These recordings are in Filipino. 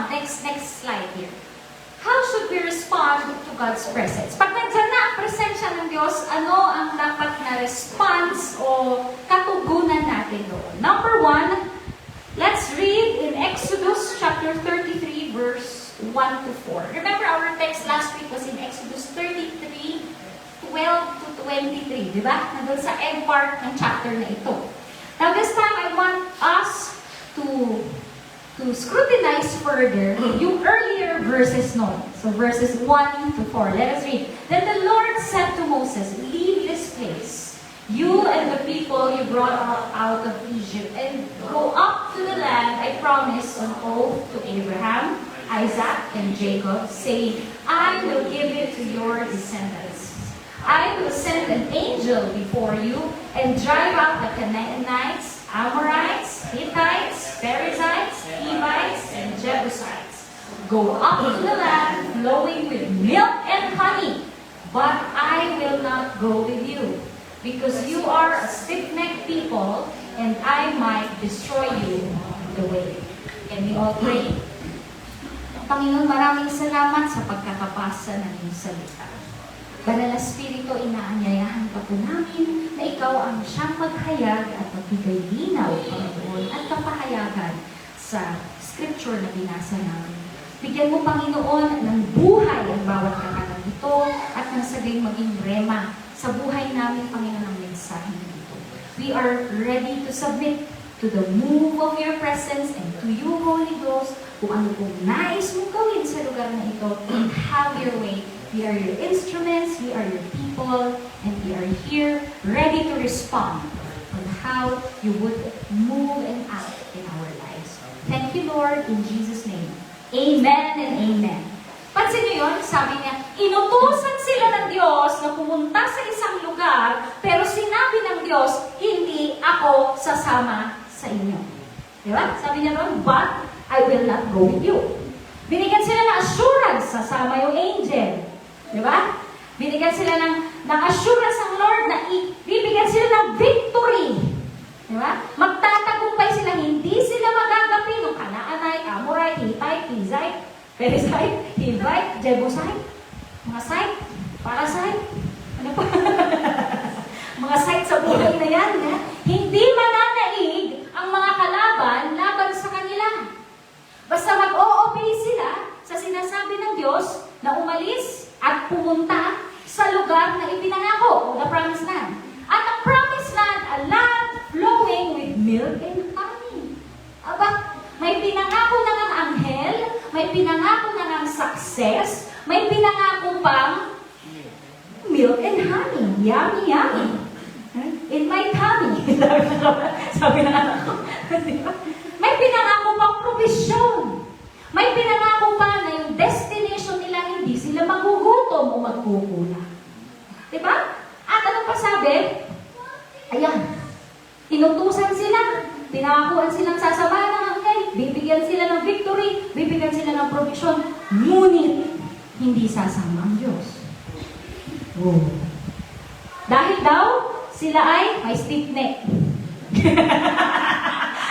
Next slide here. How should we respond to God's presence? Pag nandiyan na ang presensya ng Diyos, ano ang dapat na response o katugunan natin doon? Number 1, let's read in Exodus chapter 33, verse 1 to 4. Remember our text last week was in Exodus 33, 12 to 23, di ba? Nandun sa end part ng chapter na ito. Now this time, I want us to scrutinize further yung earlier verses noon. So verses 1 to 4. Let us read. Then the Lord said to Moses, leave this place, you and the people you brought out of Egypt, and go up to the land I promised on oath to Abraham, Isaac, and Jacob, saying, I will give it to your descendants. I will send an angel before you and drive out the Canaanites, Amorites, Hittites, Perizzites, Hivites, and Jebusites. Go up to the land flowing with milk and honey, but I will not go with you, because you are a stiff-necked people, and I might destroy you on the way. Can we all pray? Panginoon, maraming salamat sa pagkakabasa ng iyong salita. Banal na Espiritu, inaanyayahan ka po namin na ikaw ang siyang maghayag at magbigay linaw, Panginoon, at kapahayagan sa scripture na binasa namin. Bigyan mo, Panginoon, ng buhay ang bawat kakalang ito at nang sagay maging rema sa buhay namin, Panginoon, ang mensahe nito. We are ready to submit to the move of your presence and to you, Holy Ghost, kung ano pong nais mong gawin sa lugar na ito, and have your way. We are your instruments, we are your people, and we are here ready to respond on how you would move and act in our lives. Thank you, Lord, in Jesus' name. Amen and amen. Pansin niyo yun? Sabi niya, inutusan sila ng Diyos na pumunta sa isang lugar, pero sinabi ng Diyos, hindi ako sasama sa inyo. Diba? Sabi niya doon, but I will not go with you. Binigyan sila ng assurance, sasama yung angel. Diba? Binigyan sila ng assurance ng Lord na bibigyan sila ng victory. Diba? Magtatagumpay sila, hindi sila magagapi ng Canaanite, Amorite, Hittite, Perizzite, Perizzite, Hivite, Jebusite, mga site, parasite, ano pa? Mga site sa buhay na yan. Hindi mananaig ang mga kalaban laban sa kanila. Basta mag-o-obey sila sa sinasabi ng Diyos na umalis at pumunta sa lugar na ipinangako, o the promised land. At ang promised land, a land flowing with milk and honey. Aba, may pinangako na ng anghel, may pinangako na ng success, may pinangako pang milk and honey. Yummy, yummy. In my tummy. Sabi ng anak ko. May pinangako pang provision. May pinangako pa na yung destination nila, hindi sila magugutom o magkukulang. Diba? At ano pa sabi? Ayan. Inutusan sila. Pinangakuan silang sasamahan ng anghel. Bibigyan sila ng victory. Bibigyan sila ng provision. Ngunit, hindi sasama ang Diyos. Oh. Dahil daw, sila ay may stiff neck.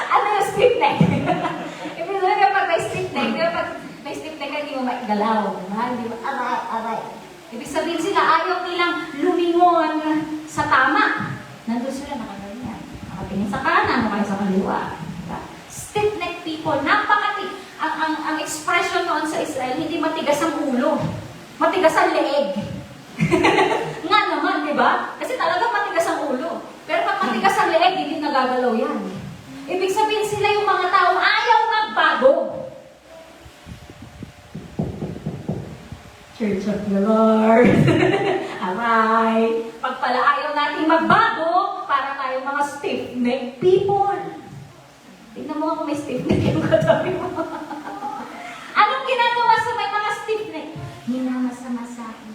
Ano yung stiff neck? Ibig sabihin kapag may stiff neck, kapag may stiff neck, hindi mo maigalaw. Hindi mo, aray. Ibig sabihin sila, ayaw nilang lumingon sa tama. Nandun sila nakaganyan. Nakatingin sa kanan, nakatingin sa kaliwa. Stiff neck people, napakati. Ang expression noon sa Israel, hindi matigas ang ulo. Matigas ang leeg. Nga naman, di ba? Kasi talagang matigas ang ulo. Pero pag matigas ang leeg, hindi nagagalaw yan. Ibig sabihin sila yung mga taong ayaw magbago. Church of the Lord. Aray. Pag pala ayaw natin magbago, para tayong mga stiff-neck people. Tignan mo ako may stiff-neck yung katabi mo. Anong ginagawa sa may mga stiff-neck? Minamasa-masahin.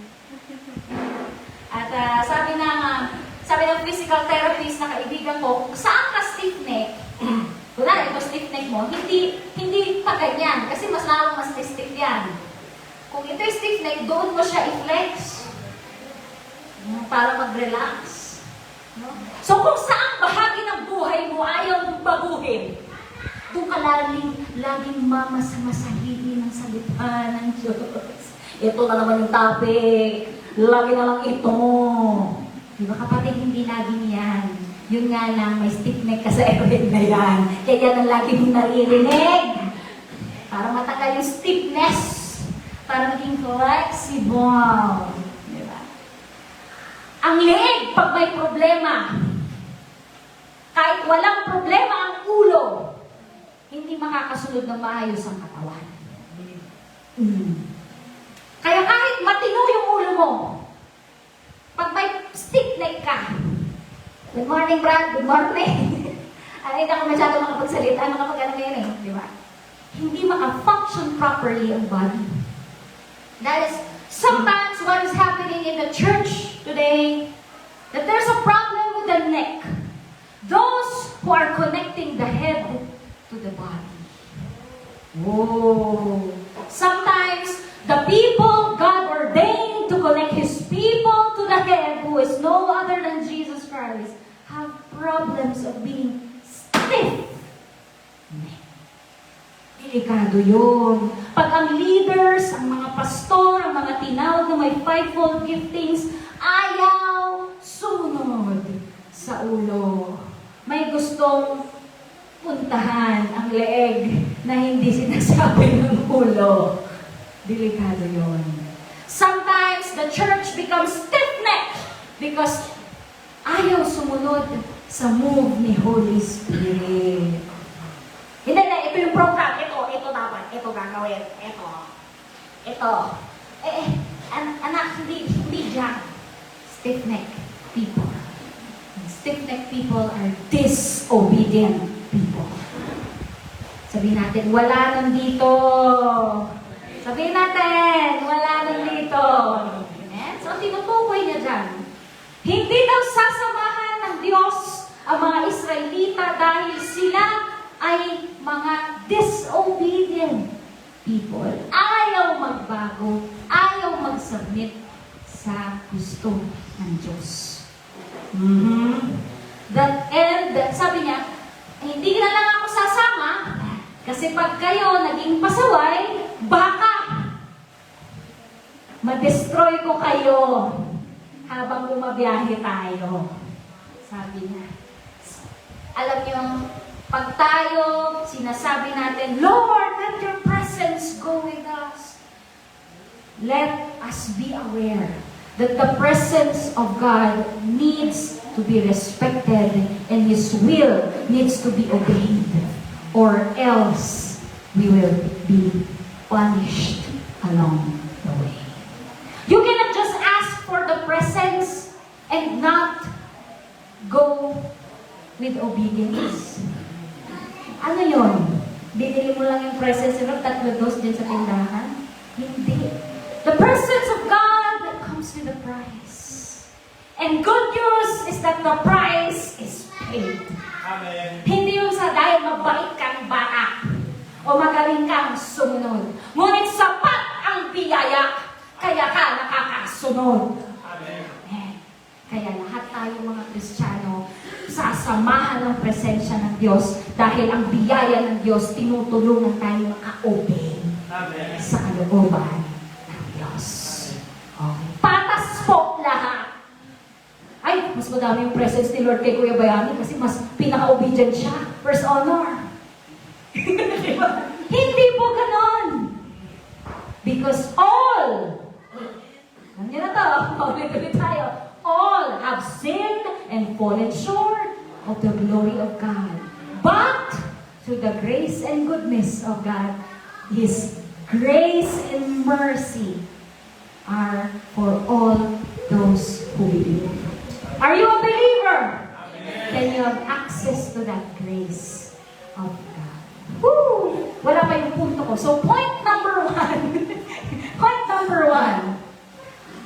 At sabi ng physical therapist na kaibigan ko, kung saan ka stiff-neck, kunwari ito stiff-neck mo, hindi pa ganyan, kasi mas lalong mas stiff yan. Kung ito yung stiff-neck, doon mo siya i-flex. Para mag-relax. No? So kung saan bahagi ng buhay mo ayaw mong baguhin, Doon ka laging mamasamasahihin ng salita ng Diyos. Ito na naman yung topic. Lagi na lang ito. Di ba kapatid, hindi laging yan. Yun nga lang, may stiff neck ka sa area na yan. Kaya yan ang lagi mong naririnig. Para matanggal yung stiffness. Para maging flexible. Di ba? Ang leeg, pag may problema, kahit walang problema ang ulo, hindi makakasunod ng maayos ang katawan. Kaya kahit matino yung ulo mo, pag may stiff neck ka, good morning, Brad, good morning. Hindi ako masyado makapagsalita, makapag-ano ngayon eh, di ba? Hindi maka-function properly ang body. That is sometimes what is happening in the church today, that there's a problem with the neck. Those who are connecting the head to the body. Whoa! Sometimes, the people God ordained to connect His people to the head, who is no other than Jesus Christ, have problems of being stiff. Delikado yun. Pag ang leaders, ang mga pastor, ang mga tinawag na may fivefold giftings, ayaw sumunod sa ulo. May gustong puntahan ang leeg na hindi sinasabi ng ulo. Delikado yun. Sometimes the church becomes stiff-necked because ayaw sumunod sa move ni Holy Spirit. Hindi, ito yung program. Ito dapat. Ito gagawin. Ito. Anak, hindi dyan. Stiff-necked people. Stiff-necked people are disobedient people. Sabihin natin, wala nandito. Sabihin natin, wala nandito. Amen? So, tinutukoy niya dyan. Hindi daw sasamahan ng Diyos ang mga Israelita dahil sila ay mga disobedient people. Ayaw magbago, ayaw mag-submit sa gusto ng Diyos. Sabi niya, hindi na lang ako sasama kasi pag kayo naging pasaway, baka ma-destroy ko kayo habang bumabiyahe tayo. Sabi niya. Alam niyo, pag tayo sinasabi natin, Lord, let your presence go with us. Let us be aware that the presence of God needs to be respected and His will needs to be obeyed, or else we will be punished along the way. You cannot just ask for the presence and not go with obedience. Ano yun? Binili mo lang yung presence ng tatlo dos din sa tindahan? Hindi. The presence of God comes with a price. And good news is that the price is paid. Amen. Hindi yung sa dahil mabait kang bata o magaling kang sumunod. Ngunit sapat ang biyaya, kaya ka nakakasunod. Amen. Kaya lahat tayo mga Kristiyano, sasamahan ng presensya ng Diyos dahil ang biyaya ng Diyos tinutulungan tayo maka-obey sa kalooban ng Diyos. Okay. Patas po lahat. Ay, mas madami yung presence ni Lord kay Kuya Bayani kasi mas pinaka-obedient siya. First honor. Hindi po ganon. Because all, nandiyan na to, paulit-ulit tayo, all have sinned and fallen short of the glory of God. But, through the grace and goodness of God, His grace and mercy are for all those who believe. Are you a believer? Amen. Then you have access to that grace of God. Woo! Wala pa yung punto ko. So, point number 1. Point number 1.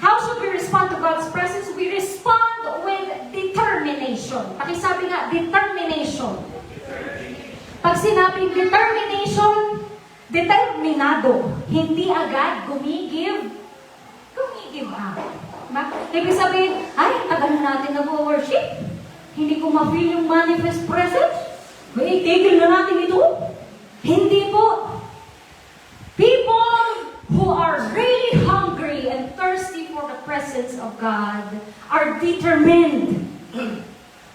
How should we respond to God's presence? We respond with determination. Pakisabi nga, determination. Pag sinabing determination, determinado. Hindi agad gumigib up. Ibig sabihin, ay, tagal na natin nag-worship. Hindi ko ma-feel yung manifest presence. May itigil na natin ito? Hindi po. People who are really hungry and thirsty for the presence of God are determined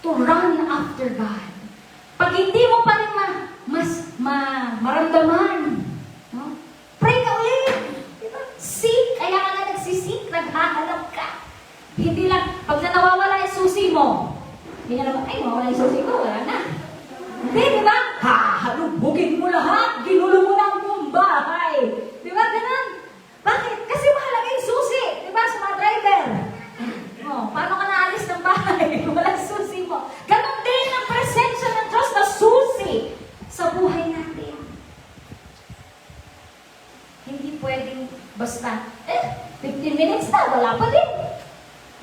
to run after God. Pag hindi mo pa rin maramdaman, no? Pray ka ulit. Diba? Seek. Kaya ka na nagsisik, naghahanap ka. Hindi lang, pag nawawala yung susi mo, hindi na naman, ay, mawala yung susi ko, wala na. Hindi, di ba? Halubugin mo lahat, ginulo mo na ang buong bahay. Di ba, ganun? Bakit? Kasi mahalaga yung susi, di ba, sa mga driver. Oh, paano ka naalis ng bahay? Wala susi mo. Ganun din ang presensya ng Diyos na susi sa buhay natin. Hindi pwedeng basta, 15 minutes na, wala pa din.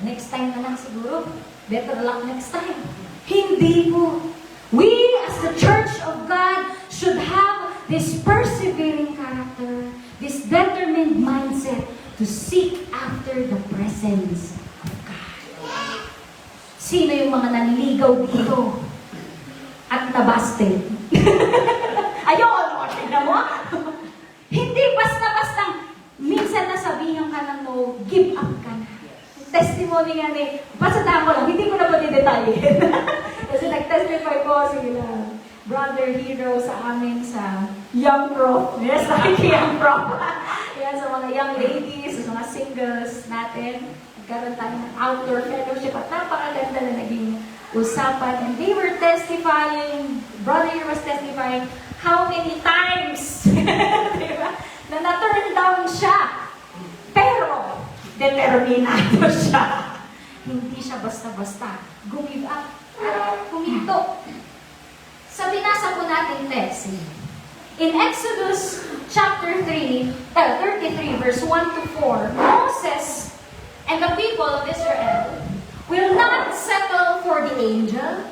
Next time na lang siguro. Better luck next time. Hindi po. We, as the Church of God, should have this persevering character, this determined mindset to seek after the presence of God. Sino yung mga nanligaw dito at nabasted? Ayun, tignan mo. Hindi basta-basta minsan nasabihan ka ng no, give up ka na. Testimony nga ni, basta ko lang, hindi ko na pa didetalyin. Kasi nag-testify po sila, Brother Hero sa amin sa Young Prof. Yes, Young Prof. Yan, sa mga young ladies, sa mga singles natin. Nagkaroon tayo ng outdoor fellowship at napakaganda na naging usapan. And they were testifying, Brother Hero was testifying, how many times, diba, na na-turn down siya. Pero, determinado siya. Hindi siya basta-basta gumive up at huminto. Sa binasa po natin text, in Exodus chapter 33 verse 1 to 4, Moses and the people of Israel will not settle for the angel.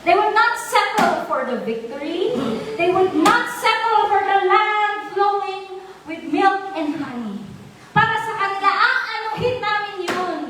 They will not settle for the victory. They would not settle for the land flowing with milk and honey. Para sa kanila, aanuhin namin yun.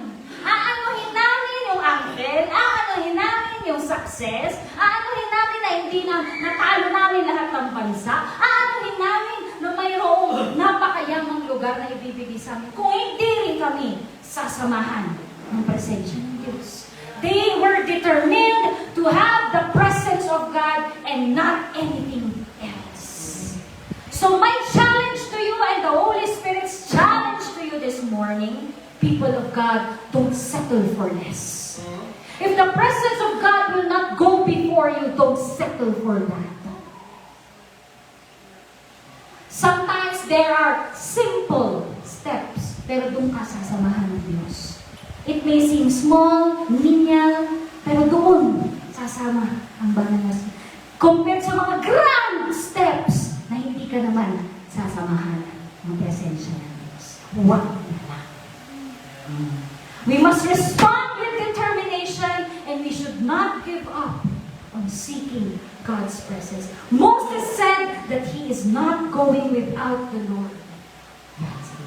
Aanuhin namin yung angel, aanuhin namin yung success, aanuhin namin na hindi na natalo namin lahat ng bansa, aanuhin namin na mayroong napakayamang lugar na ibibigay sa amin. Kung hindi rin kami sasamahan ng presensya ng Diyos. They were determined to have the presence of God and not anything else. So my challenge to you and the Holy Spirit's challenge to you this morning, people of God, don't settle for less. If the presence of God will not go before you, don't settle for that. Sometimes there are simple steps, pero doon ka sasamahan ng Diyos. It may seem small, menial, pero doon sasama ang banal na compared sa mga grand steps na hindi ka naman sasamahan ng presensya ng Diyos. Huwag na lang. We must respond with determination and we should not give up on seeking God's presence. Moses said that he is not going without the Lord.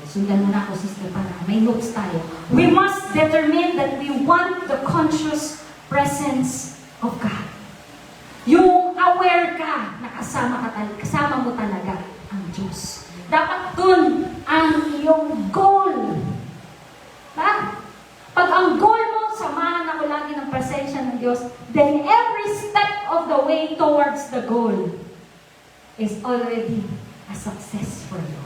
Sundan mo na ako, Sister, para may notes tayo. We must determine that we want the conscious presence of God. Yung aware ka na kasama mo talaga ang Diyos. Dapat dun ang iyong goal. Ha? Pag ang goal mo, samahan ako lagi ng presensya ng Diyos, then every step of the way towards the goal is already a success for you.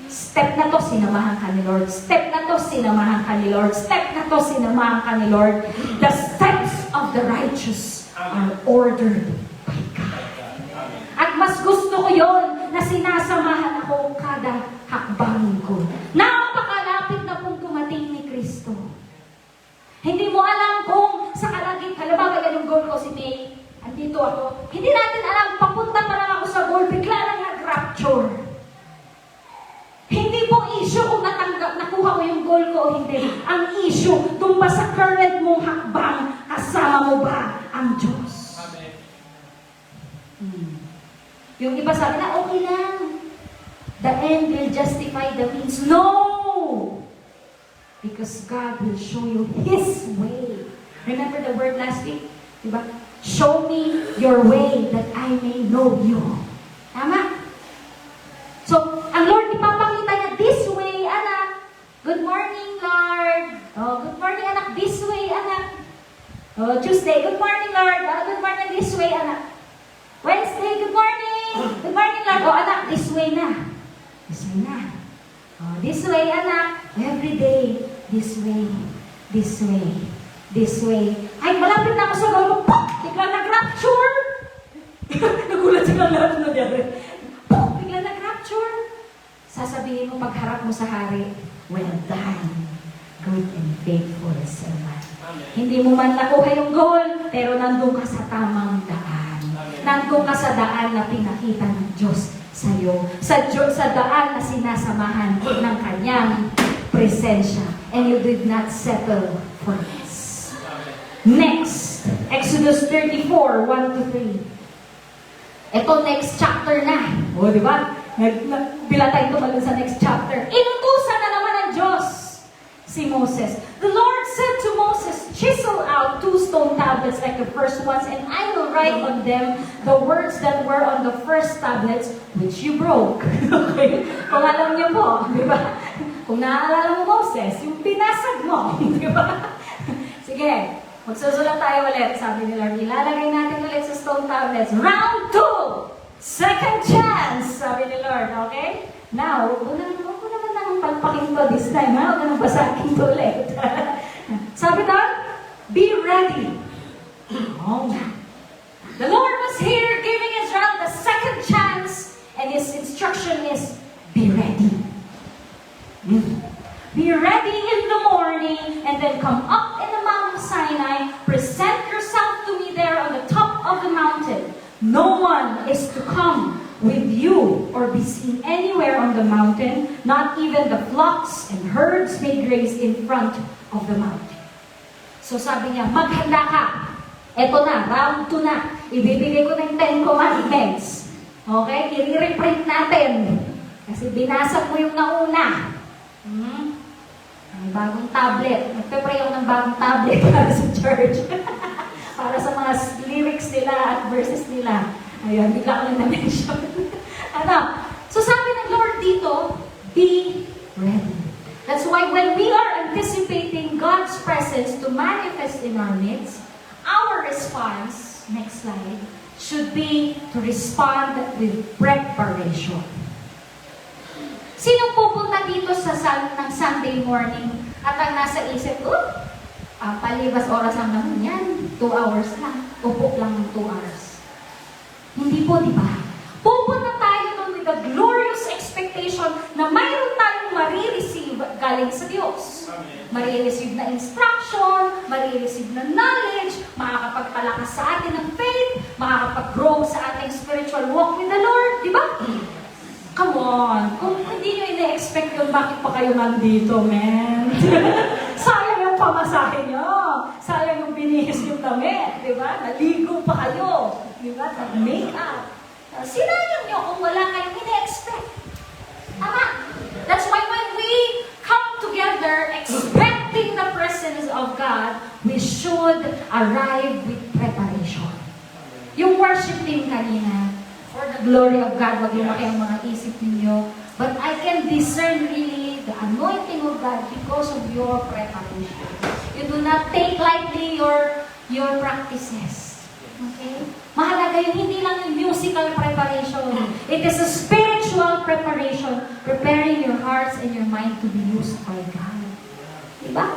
Step na to, sinamahan ka ni Lord. Step na to, sinamahan ka ni Lord. Step na to, sinamahan ka ni Lord. The steps of the righteous are ordered by God. At mas gusto ko yon na sinasamahan ako kada hakbangin ko. Napakalapit na pong tumating ni Kristo. Hindi mo alam kung sa kalagit, halimbawa ganun goal ko si May, andito ako. Hindi natin alam, papunta pa lang ako sa goal, bigla lang nag-rapture. Hindi po issue kung nakuha ko yung goal ko o hindi. Ang issue, doon ba sa current mong hakbang, kasama mo ba ang Diyos? Amen. Yung iba sabi na, okay lang. The end will justify the means. No! Because God will show you His way. Remember the word last week? Diba? Show me your way that I may know you. Tama? So, ang Lord ipapakita niya, this way, anak. Good morning, Lord. Oh, good morning, anak. This way, anak. Oh, Tuesday, good morning, Lord. Oh, good morning, this way, anak. Wednesday, good morning. Good morning, Lord. Oh, anak, this way na. This way na. Oh, this way, anak. Every day, this way. This way. This way. Ay, malapit na ako sa lolo. Pop! Bigla nag-rapture! Nagulat silang lahat na diyan. Pop! Bigla nag-rapture. Sasabihin mo pagharap mo sa hari, well done, good and faithful servant. Hindi mo man nakuha yung goal, pero nandun ka sa tamang daan. Nandun ka sa daan na pinakita ng Diyos sa'yo. Sa daan na sinasamahan ng kanyang presensya. And you did not settle for this. Next, Exodus 34, 1-3. Ito, next chapter na. O, di ba? Bila tayo tumalun sa next chapter. Inutusan na naman ng Diyos si Moses. The Lord said to Moses, chisel out 2 stone tablets like the first ones, and I will write on them the words that were on the first tablets, which you broke. Okay? Kung alam niyo po, di ba? Kung naaalala mo, Moses, yung pinasag mo, di ba? Sige, magsusulat tayo ulit. Sabi ni Lord, ilalagay natin ulit sa stone tablets. Round 2! Second chance! Sabi ni Lord, okay? Now, huwag ko naman nang palpakin to this time, ha? Huwag nang basahin to ulit. Sabi na, be ready. Oh, the Lord was here giving Israel the second chance, and His instruction is, be ready. Be ready in the morning, and then come up in the Mount of Sinai, present yourself to me there on the top of the mountain. No one is to come with you or be seen anywhere on the mountain, not even the flocks and herds may graze in front of the mountain. So sabi niya, maghanda ka. Eto na, round 2 na. Ibibigay ko ng 10 commandments. Okay? I-reprint natin. Kasi binasag mo yung nauna. May bagong tablet. Nagpe-pray ako ng bagong tablet para sa church. Para sa mga lyrics nila at verses nila. Ayun, bigla ko lang na-mention. Ano? So sabi ng Lord dito, be ready. That's why when we are anticipating God's presence to manifest in our midst, our response, next slide, should be to respond with preparation. Sino pupunta dito sa ng Sunday morning at ang nasa isip, palibas oras lang naman yan, 2 hours lang, upo lang ng 2 hours. Hindi po, di ba? Pupunta tayo doon with a glorious expectation na mayroon tayong marireceive galing sa Diyos. Marireceive na instruction, marireceive na knowledge, makakapagpalakas sa atin ng faith, makakapag-grow sa ating spiritual walk with the Lord, di ba? Come on, kung hindi nyo ina-expect yun, bakit pa kayo nandito, man? Sayang yung pamasahe nyo. Sayang yung binihis yung damit, di ba? Naligo pa kayo, di ba? Nag-make-up. Sinayang nyo kung wala kayong ina-expect. Tama. That's why when we come together expecting the presence of God, we should arrive with preparation. Yung worship team kanina, for the glory of God, wag lumaki ang mga isip ninyo. But I can discern really the anointing of God because of your preparation. You do not take lightly your practices. Okay? Mahalaga yun, hindi lang yung musical preparation. It is a spiritual preparation, preparing your hearts and your mind to be used by God. Diba?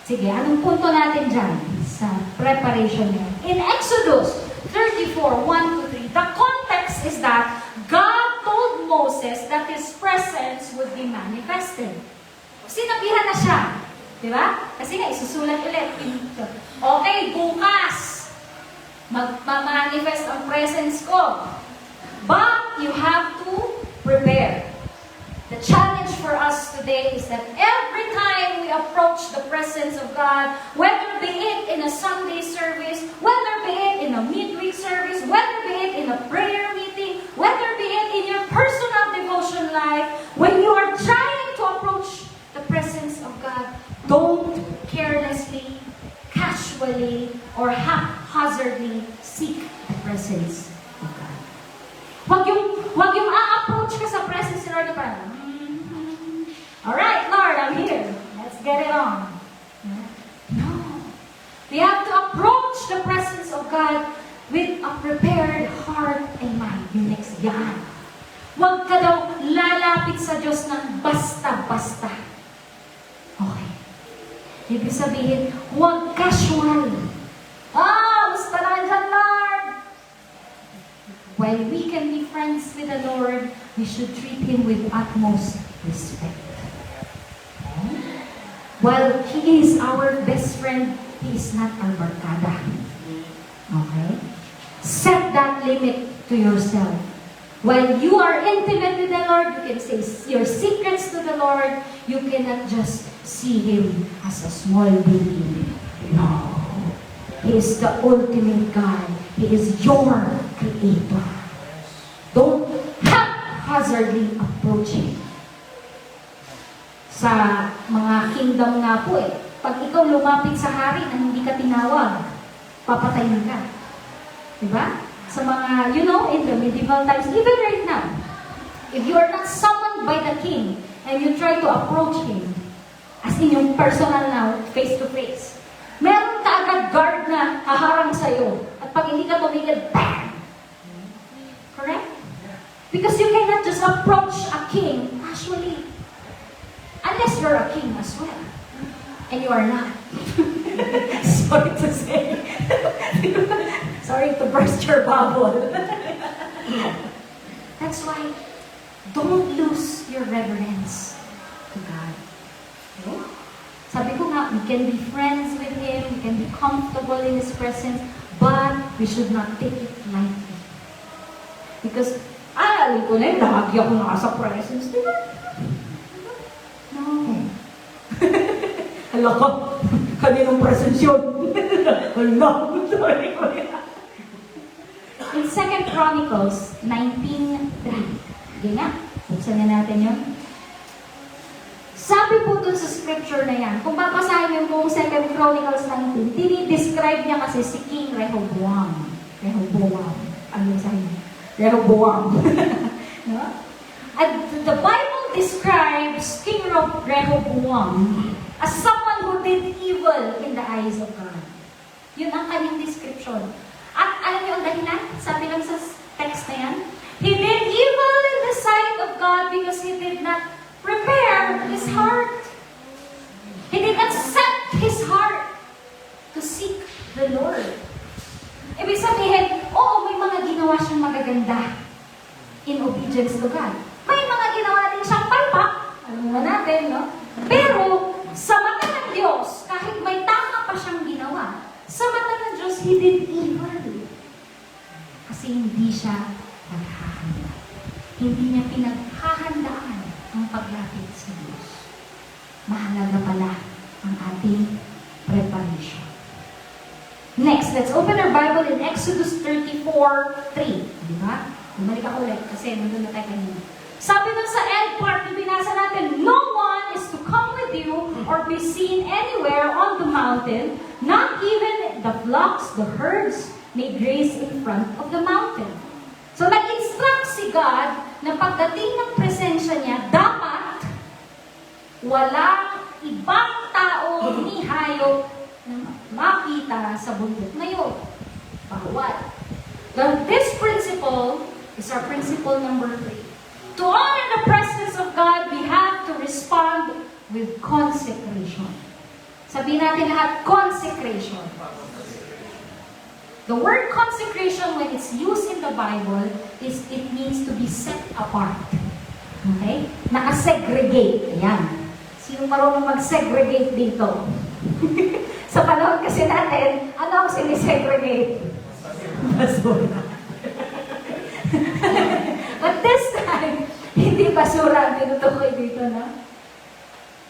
Sige, anong punto natin dyan sa preparation niya? In Exodus 34, 1-3, the context is that God told Moses that His presence would be manifested. Sinabihan na siya. Diba? Kasi nga, isusulat ulit. Okay, bukas, magma-manifest ang presence ko. But you have to prepare. The challenge for us today is that every time we approach the presence of God, whether be it in a Sunday service, whether be it in a midweek service, whether be it in a prayer meeting, whether be it in your personal devotion life, when you are trying to approach the presence of God, don't carelessly, casually, or haphazardly seek the presence of God. Wag yung a-approach ka sa presence ni Lord na parang, alright, Lord, I'm here. Let's get it on. No. We have to approach the presence of God with a prepared heart and mind. Yung next, yan. Huwag ka daw lalapit sa Diyos ng basta-basta. Okay. Ibig sabihin, huwag casual. Basta na dyan, Lord. While we can be friends with the Lord, we should treat Him with utmost respect. While He is our best friend, He is not our barkada. Okay? Set that limit to yourself. When you are intimate with the Lord, you can say your secrets to the Lord. You cannot just see Him as a small baby. No. He is the ultimate God. He is your Creator. Don't haphazardly approach Him. Sa mga kingdom nga po pag ikaw lumapit sa hari na hindi ka tinawag, papatayin ka. Diba? Sa mga, in the medieval times, even right now, if you are not summoned by the king and you try to approach him, as in yung personal na, face-to-face, meron ka agad guard na haharang sa'yo. At pag hindi ka tumigil, bam! Correct? Because you cannot just approach a king casually. Unless you're a king as well. And you are not. Sorry to say. Sorry to burst your bubble. That's why, don't lose your reverence to God. Okay? Sabi ko nga, we can be friends with Him, we can be comfortable in His presence, but we should not take it lightly. Because, alam ko na, lagi ako nasa presence, di ba? No. Hala ko, kaninong presence yun? Hala, sorry ko yan. In 2 Chronicles 19:3, hindi nga, buksan na natin yun. Sabi po dun sa scripture na yan, kung babasahin yung buong 2 Chronicles 19, dinidescribe niya kasi si King Rehoboam. Ano yung sabi niya? Rehoboam. No? At the Bible describes King Rehoboam as someone who did evil in the eyes of God. Yun ang kanyang description. At alam niyo ang dahilan? Sabi lang sa text na yan, he did evil in the sight of God because he did not prepare his heart. He did not set his heart to seek the Lord. Ibig sabihin, may mga ginawa siyang magaganda in obedience to God. May mga ginawa din siyang palpak, alam mo natin, no? Pero, sa mata ng Diyos, kahit may tama pa siyang ginawa, sa mata ng Diyos, he did evil. Kasi hindi siya naghahanda. Hindi niya pinaghahandaan ang paglapit sa Diyos. Mahalaga pala ang ating preparation. Next, let's open our Bible in Exodus 34:3. Di ba? Bumalik ako ulit kasi nandun na tayo kanina. Sabi nun sa end part na binasa natin, no one is to come with you or be seen anywhere on the mountain, not even the flocks, the herds, may graze in front of the mountain. So, nag-instruct si God na pagdating ng presensya niya, dapat walang ibang tao ni hayop na makita sa bundok na yun. Bawal. This principle is our principle number 3. To honor the presence of God, we have to respond with consecration. Sabihin natin lahat, consecration. The word consecration, when it's used in the Bible, it means to be set apart. Okay? Naka-segregate. Ayan. Sino marunong mag-segregate dito? Sa panahon kasi natin, ano ang sinisegregate? Basura. But this time, hindi basura ang tinutukoy dito, no?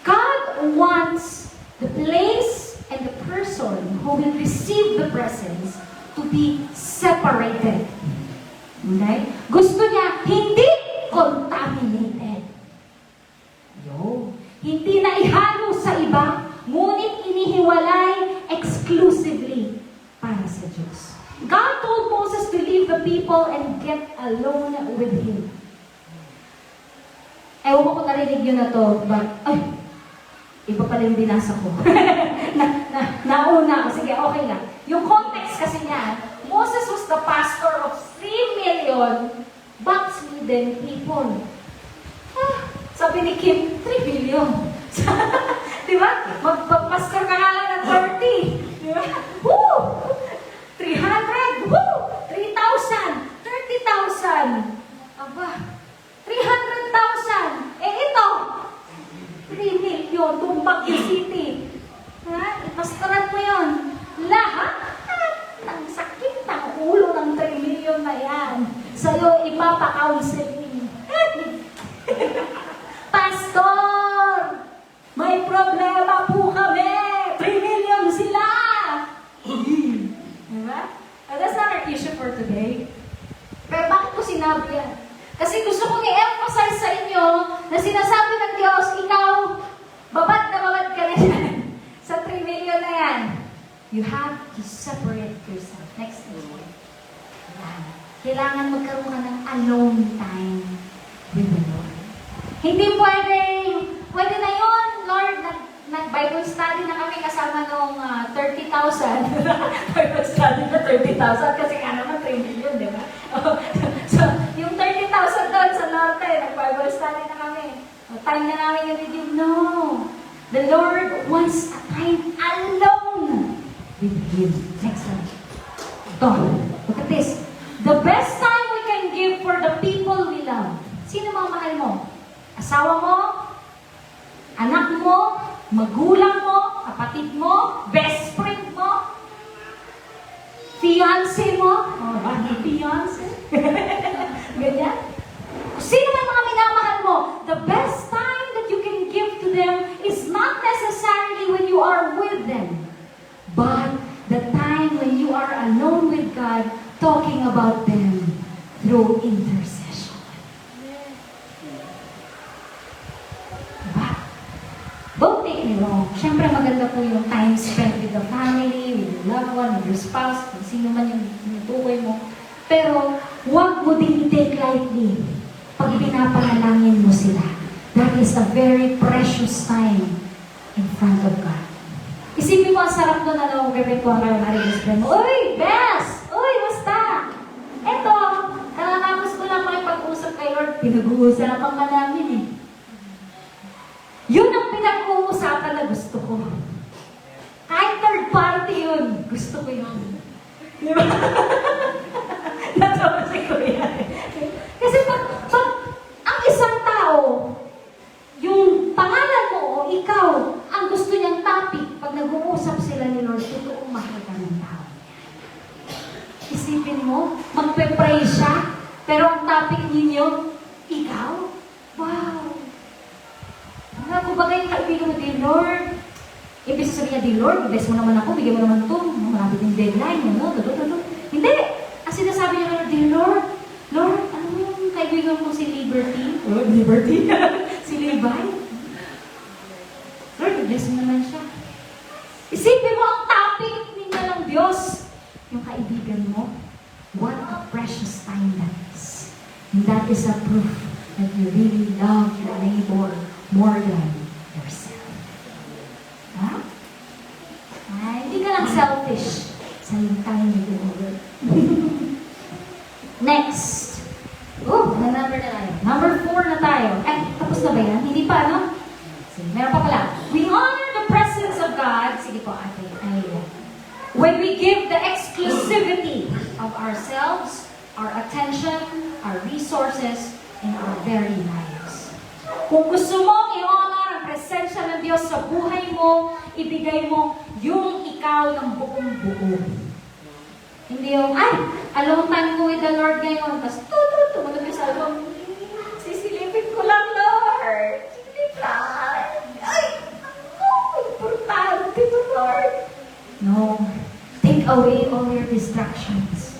God wants the place and the person who will receive the presence to be separated. Okay? Gusto niya, hindi contaminated. Hindi na ihalo sa iba, ngunit inihiwalay exclusively para sa Diyos. God told the people and get alone with Him. Ewan ko kung narinig yun na to, but, ay, iba pala yung binasa ko. Nauna ko. Sige, okay lang. Yung context kasi niya, Moses was the pastor of 3 million backslidden people. Sabi ni Kim, 3 billion. Di ba? Magpapastor ka nga lang ng 30. Di ba? Woo! 300. Woo! 3,000. 30,000. Aba, 300,000. Eh ito, 3 million, tumbak yung city. Ha? Ipastoran mo yun. Lahat ng sakit ng ulo ng 3 million na yan. Sa'yo ipapa-counseling. Pastor! May problema po kami! 3 million sila! Diba? That's not our issue for today. Pero bakit ko sinabi yan? Kasi gusto kong i-emphasize sa inyo na sinasabi ng Diyos, ikaw, babad na babad ka na yan. Sa 3 million na yan. You have to separate yourself. Next slide. Kailangan magkaroon ka ng alone time with the Lord. Hindi pwede na yun, Lord, nag-Bible study na kami kasama nung 30,000. Bible study na 30,000 kasi nga naman 3 million, di ba? So, yung 30,000 doon sa norte, nag-Bible study na kami. Time na namin yung review. No! The Lord wants a time alone with Him. Next one. Ito. Look at this. The best time we can give for the people we love. Sino mga mahal mo? Asawa mo? Anak mo? Magulang mo? Kapatid mo? Best friend mo? Fiancé mo? Oh, bakit fiancé? Ganyan? Sino man mga minamahal mo? The best time that you can give to them is not necessarily when you are with them, but the time when you are alone with God, talking about them through intercession. Diba? Don't take me wrong. Siyempre maganda po yung time spent with the family, with your loved one, with your spouse, kung sino man yung tinutukoy mo. Pero, huwag mo din i-take lightly pag pinapanalangin mo sila. That is a very precious time in front of God. Isipin mo, ang sarap doon na nag-repetuan kayo na rin mo. Uy, Bess! Uy, basta! Eto, kalatapos ko lang makipag-usap kay Lord. Pinag-uusapan ka namin eh. Yun ang pinag-uusapan na gusto ko. Kahit third party yun, gusto ko yun. Di ba? Natawa si Kuya. Kasi pag ang isang tao, yung pangalan mo o ikaw, ang gusto niyang topic, pag nag-uusap sila ni Lord, totoong mahal ka ng tao. Isipin mo, magpe-pray siya, pero ang topic ninyo, ikaw? Wow! Ano ba kayong kaibigan mo, dear Lord? Ibig sabihin niya, dear Lord, bless mo naman ako, bigyan mo naman ito, malapit yung deadline, Hindi! Ang sinasabi niya, dear Lord, Lord, ano yung kaibigan mo si Liberty? Oh, Liberty? Si Levi? Lord, bless mo naman siya. Isipin mo ang topic ninyo ng Diyos. Yung kaibigan mo, what a precious time that is. And that is a proof that you really love your neighbor more than yourself. Ha? Ay, hindi ka lang selfish sa time with the Lord. Next. Oh, na-number na tayo. Number 4 na tayo. Ay, tapos na ba yan? Hindi pa, no? Sige, meron pa pala. We honor the presence of God. Sige po, ate. When we give the exclusivity of ourselves, our attention, our resources, and our very lives. Kung gusto mong i-honor ang presensya ng Diyos sa buhay mo, ibigay mo yung ikaw ng buong-buo. Hindi yung, ay, alone time ko with the Lord ngayon. Tapos, tumunod yung sa album. Sisilipin ko lang, Lord. Silip lang. Ay, ako, importante to, Lord. No. Take away all your distractions.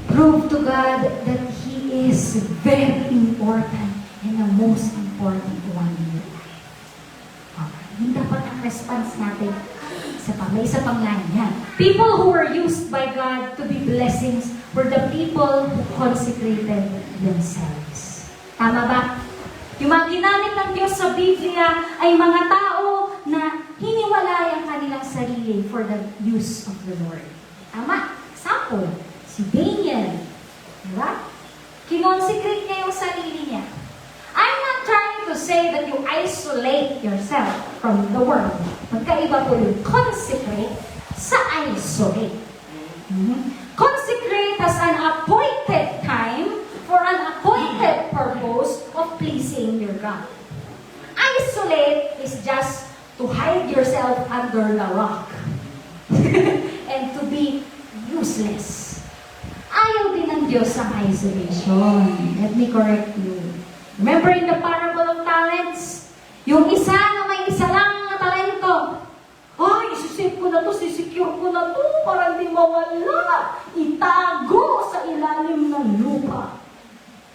Prove to God that He is very important and the most important one in your life. Okay. Hindi dapat ang response natin. May isa pang line yan. People who were used by God to be blessings were the people who consecrated themselves. Tama ba? Yung mga ginamit ng Diyos sa Biblia ay mga tao na hiniwalay ang kanilang sarili for the use of the Lord. Tama? Example, si Daniel. Diba? Kinonsecrate niya yung sarili niya. I'm not trying to say that you isolate yourself from the world. Magkaiba po yung consecrate sa isolate. Consecrate as an appointed time for an appointed purpose of pleasing your God. Isolate is just to hide yourself under the rock and to be useless. Ayaw din ng Diyos ang isolation. Let me correct you. Remember in the parable of talents, yung isa na may isa lang na talento. Ay, isisip ko na to, sisecure ko na to, para hindi mawala. Itago sa ilalim ng lupa.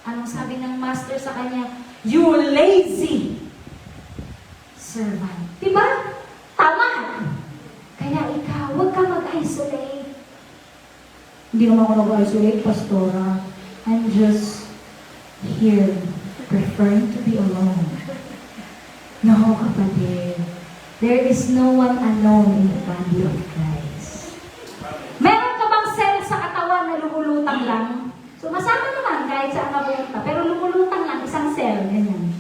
Anong sabi ng master sa kanya? You lazy servant. Diba? Tama. Kaya ikaw, huwag ka mag-isolate. Hindi naman ako mag-isolate, Pastora. I'm just here, preferring to be alone. No, kapatid. There is no one alone in the body of Christ. Meron ka bang cell sa katawan na lumulutang lang? So, masama naman kahit saan ka pumunta. Pero lumulutang lang, isang cell. Ganyan.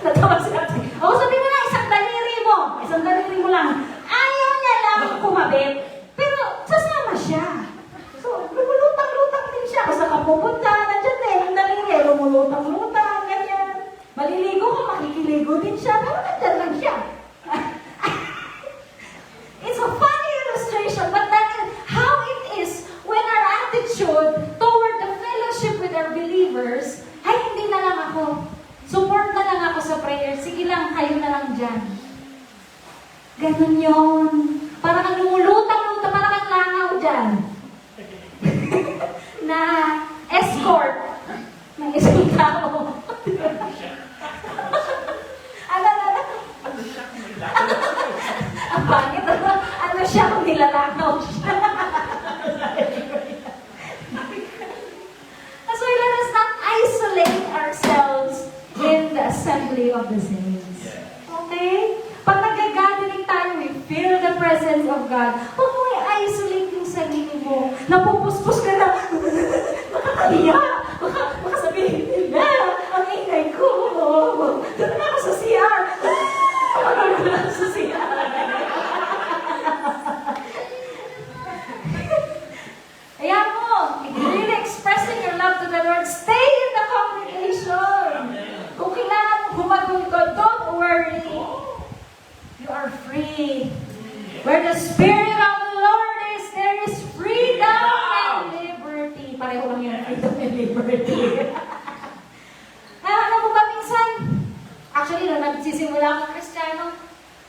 Natawa si ate. O, sabi mo na, isang daliri mo. Isang daliri mo lang. Ayaw niya lang kumabit. Pero, sasama siya. So, lumulutang-lutang din siya. Basta ka pupunta, nandiyan din. Ang daliri, lumulutang-lutang, ganyan. Maliligo ka, makikiligo din siya. Pero nandiyan lang siya. It's a funny illustration, but that is how it is when our attitude toward the fellowship with our believers, ay hindi na lang ako. Support na lang ako sa prayer. Sige lang, kayo na lang dyan. Ganun yun. Parang kang lumulutang-lutang, parang kang langaw dyan. Na escort ng isang tao. Ang pangit. Ano siya kung nilalakaw siya? So let us not isolate ourselves in the assembly of the saints. Okay? Pag nag-gathering tayo, we feel the presence of God. Huwag mo i-isolate yung sarili mo. Napupuspos ka na. Nakakaliya. Baka sabihin nila, ang ingay ko. Doon na ako sa CR. Ano na ako sa CR? Ayan mo, if you're really expressing your love to the Lord, stay in the congregation. Kung kailangan mo humagulgod, don't worry. You are free. Where the Spirit of the Lord is, there is freedom and liberty. Pareho lang yung freedom and liberty. Alam mo ba minsan, actually, nung nagsisimula akong Kristiyano,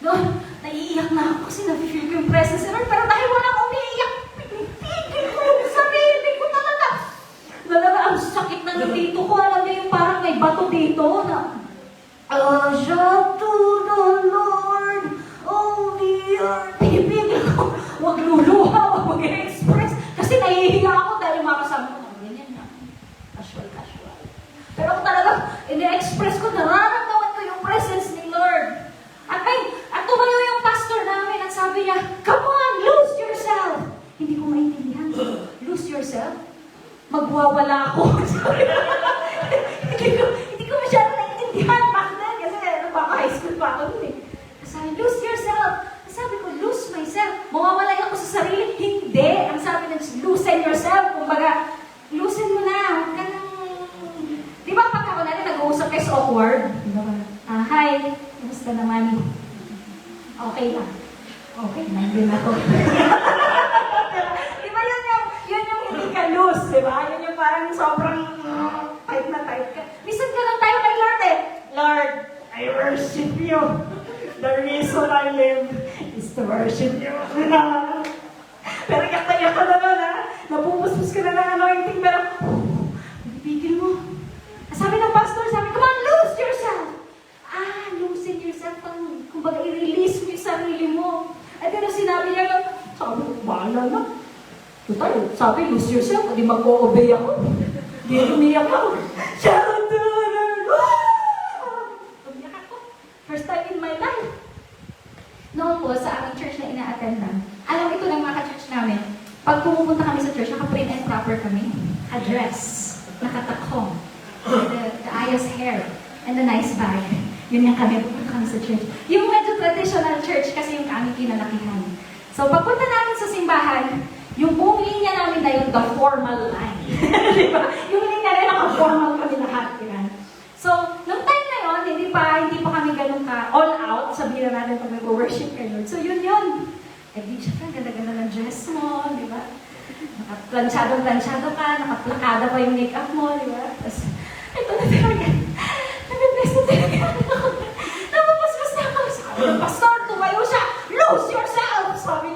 noon, naiiyak na ako kasi na-feel ko yung presence ng Lord, pero dahil walang umiiyak, pinipigil ko yung sarili ko talaga. Talaga, ang sakit na dito ko. Alam niyo yung parang may bato dito na, shout to the Lord, oh the earth. Pinipigil ko. Huwag luluha, huwag mag-express. Kasi nahihiya ako dahil makasama ko. Ganyan na. Casual. Pero kung talaga, ini-express ko, nararamdaman ko yung presence ni Lord. At tumayo yung pastor namin at sabi niya, come on, lose yourself. Hindi ko maintindihan. Lose yourself? Magwawala ako. hindi ko masyado naintindihan back then kasi baka high school pa ako nun eh. Sabi, lose yourself. Sabi ko, lose myself. Mawawala ako sa sarili. Hindi. Ang sabi ng loosen yourself. Kumbaga, loosen mo na. Huwag ka nang... Di ba pag ako natin nag-uusap kayo sa awkward? Hi. Kamusta naman? Okay lang. Okay, nandun ako. Di ba yun yung hindi ka loose, di ba? Yun yung parang sobrang tight na tight ka. Minsan ka lang tayo kay Lord eh. Lord, I worship you. The reason I live is to worship you. Pero iyak ka naman ha. Napupuspos ka na ng anointing, pero pipigil mo. Sabi ng pastor, sabi, come on, lose yourself. Loosen yourself. Kumbaga, i-release mo yung sarili mo. At yun ang sinabi niya, sabi ko, bahala na. Total, sabi, lose yourself, hindi mag-o-obey ako. Hindi umiyak ako. Shout to the Lord! Umiyak ako. First time in my life. Noon po, sa aming church na ina-attendan, alam ito ng mga ka-church namin, pag pumupunta kami sa church, naka-prim and proper kami. A dress, nakatakhong, the ayos hair, and a nice bag. Yun yung kami, pupunta kami sa church. Yung medyo traditional church kasi yung kami kinalakihan. So, pagpunta namin sa simbahan, yung buong linya namin na yun, the formal line. Diba? Yung linya na naka-formal kami lahat. Yan. So, nung time na yun, hindi pa kami ganun ka all out, sabihin na natin pag nag-worship kayo. So, yun. Eh, di siya ganda-ganda ng dress mo, di ba? Naka-planchado ka, naka-plakada pa yung makeup mo, di ba? Tapos, ito na talaga. Nag-bless na talaga ako. Napapaspas na ako. Sabi ng pastor, tumayo siya, lose yourself! Sabi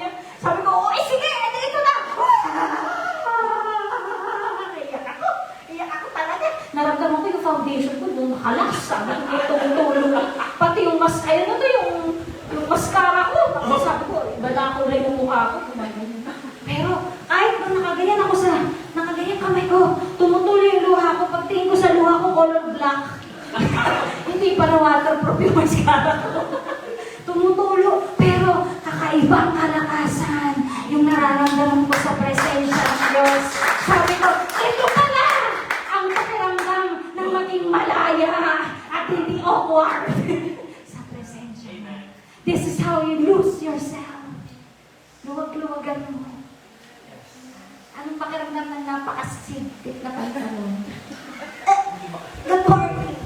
ko, oh, sige, ito na! Iyak ako talaga. Naramdaman ko yung foundation ko doon nakalas. Sabi ko, tumutulong. Pati yung yung mascara ko. Tapos sabi ko, iba na ako rin yung mukha ko. Pero kahit nung nakaganyan kamay ko, tumutuloy yung luha ko. Pagtingin ko sa luha ko, color black. Hindi pa na waterproof yung mascara ko. Tumutulo, pero kakaibang kalakasan yung nararamdaman ko sa presensya ng Diyos. Sabi ko, ito pala ang pakiramdam ng maging malaya at hindi awkward sa presensya mo. This is how you lose yourself. Luwag-luwagan mo. Anong pakiramdam ng napakasigtit na pantalon? Good morning.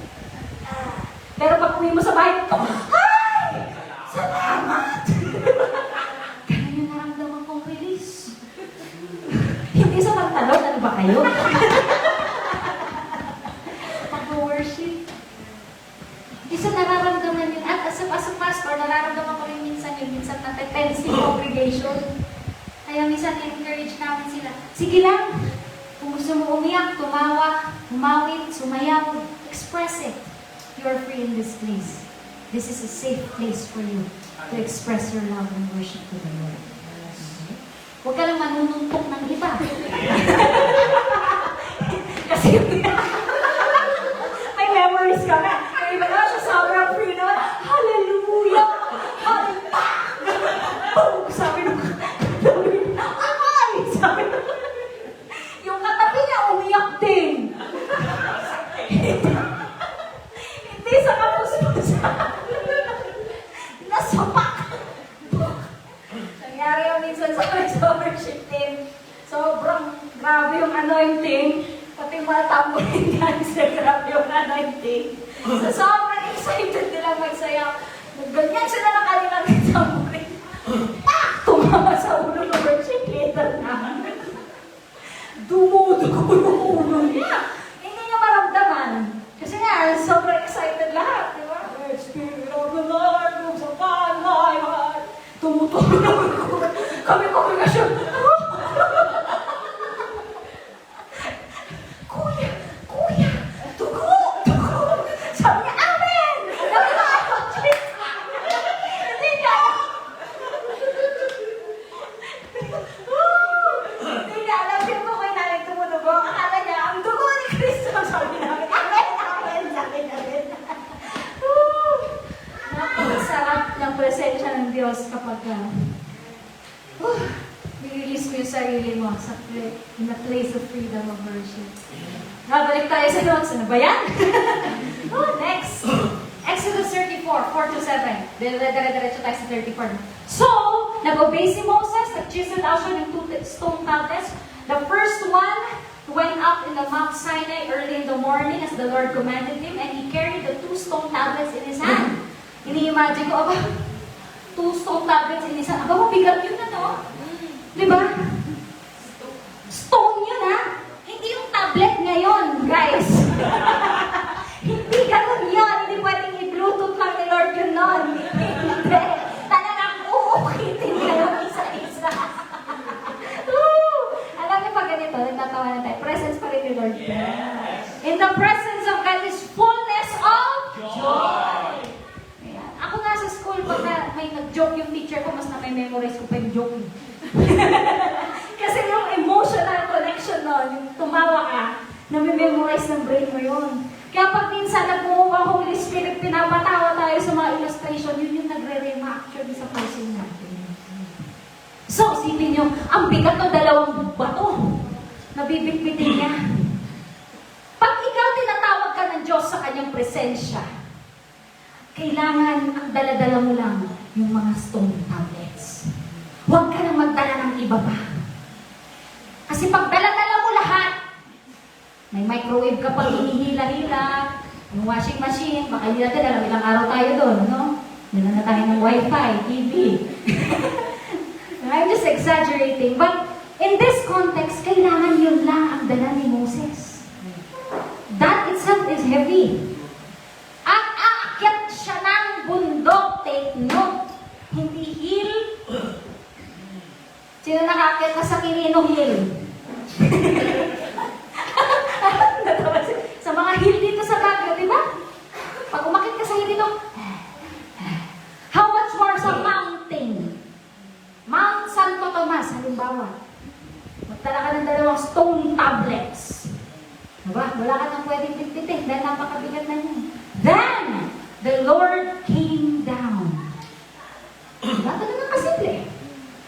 Pero pag uwi mo sa bahay, hi! Salamat! Ganun yung naramdaman kong release. Hindi sa pantalon, ano ba kayo? Pag-worship. Isa nararamdaman yun. At as a pastor, nararamdaman ko rin minsan natin-tense yung congregation. Kaya minsan encourage namin sila. Sige lang, kung gusto mo umiyak, tumawa, humawit, sumayaw, express it. You are free in this place. This is a safe place for you to express your love and worship to the Lord. Huwag ka lang manununtok ng iba. Kasi may memories ka na. May iba na sa sobrang free naman. Hallelujah! Hallelujah! Sabi nung sabi nung yung katabi niya umiyak din. Hindi sa kapuspusan. Nasapak. Nangyari yung minsan sa worship team. Sobrang grabe yung anointing. Pati mga tambuhin dancer, grabe yung anointing. So sobrang excited nila magsayaw. Ganyan sila nakalilang ng tambuhin. Tumama sa ulo ng worship leader namin. Dumudugo yung ulo niya. Hindi niya maramdaman. Kasi nga, sobrang excited lahat, di ba? Spirit of the Lord moves upon my heart. Tumutulong ko. Kami kongregasyon. Kuya, tugo. Sabi niya, amen! Sabi niya, hindi niya. Hindi niya alam yung tukoy namin tumutugo. Akala niya, ang dugo ni Kristo. Sabi namin, amen. Napakasarap ng presensya ng Diyos kapag nirelease mo yung sarili mo in a place of freedom of worship. Balik tayo sa notes. Ano ba yan? Next. Exodus 34, 4-7. Dire-diretso tayo sa 34. So, nag-obey si Moses, nag-chisel out siya ng 2 stone tablets. The first one went up in the Mount Sinai early in the morning as the Lord commanded him, and he carried the 2 stone tablets in his hand. Ini-imagine ko, 2 stone tablets in his hand. Mabigat yun na, no? Diba? Stone yun, ha? Hindi yung tablet ngayon, guys. Hindi ganun yun. Hindi pwedeng i-bluetooth lang ni Lord yun nun. Hindi. Talagang uukitin ka ng isa-isa. Alam niyo pag ganito, nagtatawa na tayo. Presence pa rin ni Lord. Yes. In the presence of God is fullness of joy. Ayan. Ako nga sa school, pag may nag-joke yung teacher ko, mas na-memorize ko pa yung joke. Kasi yung emotional connection nun, yung tumawa ka, nami-memorize ng brain mo yun. Kaya pag minsan nag-uwa Holy Spirit, pinapatawa tayo sa mga illustration, yun yung nagre-rema actually sa puso natin. So, isipin nyo, ang bigat ng dalawang bato, nabibitbitin niya. Pag ikaw tinatawag ka ng Diyos sa kanyang presensya, kailangan ang dala-dala mo lang yung mga stone tablets. Huwag ka nang magdala ng iba pa. Kasi pag dala-dala mo lahat, may microwave ka pag hinihila-hila, yung washing machine, baka hindi natin alam ilang araw tayo doon, no? Nila na tayo ng wifi, TV. I'm just exaggerating. But in this context, kailangan yun lang ang dala ni Moses. That itself is heavy. At aakyat siya ng bundok, take note. Hindi hill. Sino nakaakyat na sa Quirino Hill? Sa mga hill dito sa Baguio, di ba? Pag umakit ka sa hill dito, how much more sa mountain? Mount Santo Tomas, halimbawa. Magtala ka ng dalawang stone tablets. Diba? Wala ka nang pwedeng pitpitin dahil napakabigat na niya. Then, the Lord came down. Diba? Ganun ang kasimple.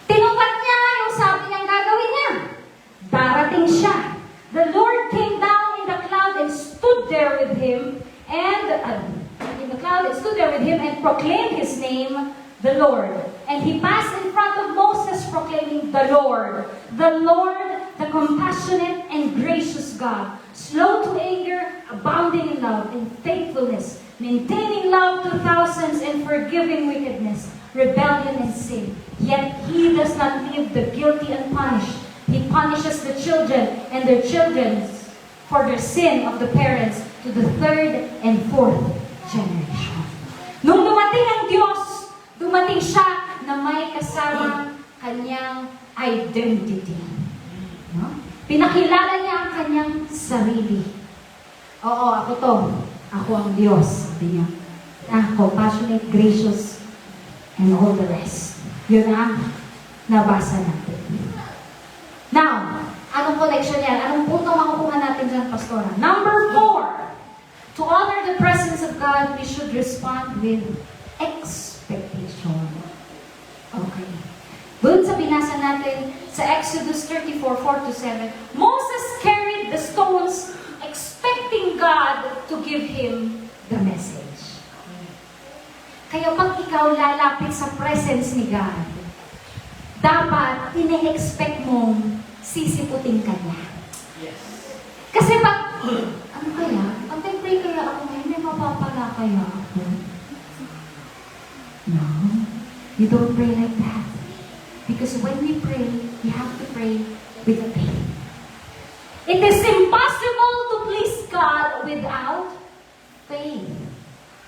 Tinupad niya yung sabi niyang gagawin niya. Darating siya. The Lord came down in the cloud and stood there with him and proclaimed his name, the Lord. And he passed in front of Moses proclaiming, the Lord, the compassionate and gracious God, slow to anger, abounding in love and faithfulness, maintaining love to thousands and forgiving wickedness, rebellion and sin. Yet he does not leave the guilty unpunished. He punishes the children and their children for their sin of the parents to the third and fourth generation. Nung dumating ang Diyos, dumating siya na may kasama kanyang identity. No? Pinakilala niya ang kanyang sarili. Oo, ako to. Ako ang Diyos. Sabi niya. Compassionate, gracious, and all the rest. Yun ang nabasa natin. Now, anong connection yan? Anong punto makukuha natin dyan, Pastora? Number 4. To honor the presence of God, we should respond with expectation. Okay. Doon sa binasa natin sa Exodus 34:4-7, Moses carried the stones expecting God to give him the message. Kaya pag ikaw lalapit sa presence ni God, dapat ine-expect mong sisiputin ka niya. Yes. Kasi pag, ano kaya? Pag-pray kaya ako ngayon, may mapapala kaya ako? No. You don't pray like that. Because when we pray, we have to pray with faith. It is impossible to please God without faith.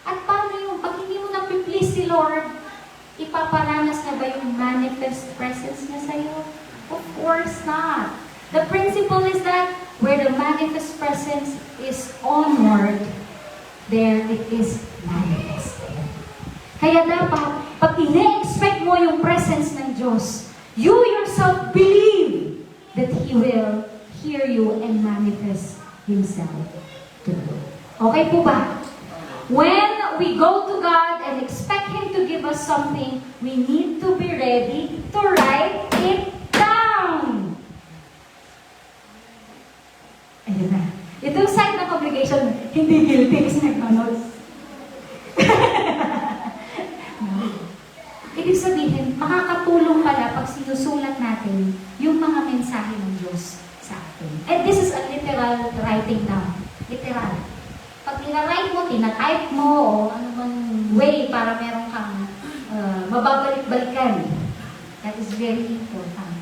At paano yung, pag hindi mo na-please si Lord, ipaparanas na ba yung manifest presence niya sa'yo? Of course not. The principle is that where the manifest presence is honored, there it is manifested. Kaya dapat, pag ine-expect mo yung presence ng Diyos, you yourself believe that He will hear you and manifest Himself to you. Okay po ba? When we go to God and expect Him to give us something, we need to be ready to write it down. Ayun na. Itong side ng congregation, hindi guilty kasi nag-notes. Ibig sabihin, makakatulong pala pag sinusulat natin yung mga mensahe ng Diyos sa atin. And this is a literal writing down. Literal. Pag tinawrite mo, tinatype mo, o ano man way para meron kang mababalik-balikan. That is very important.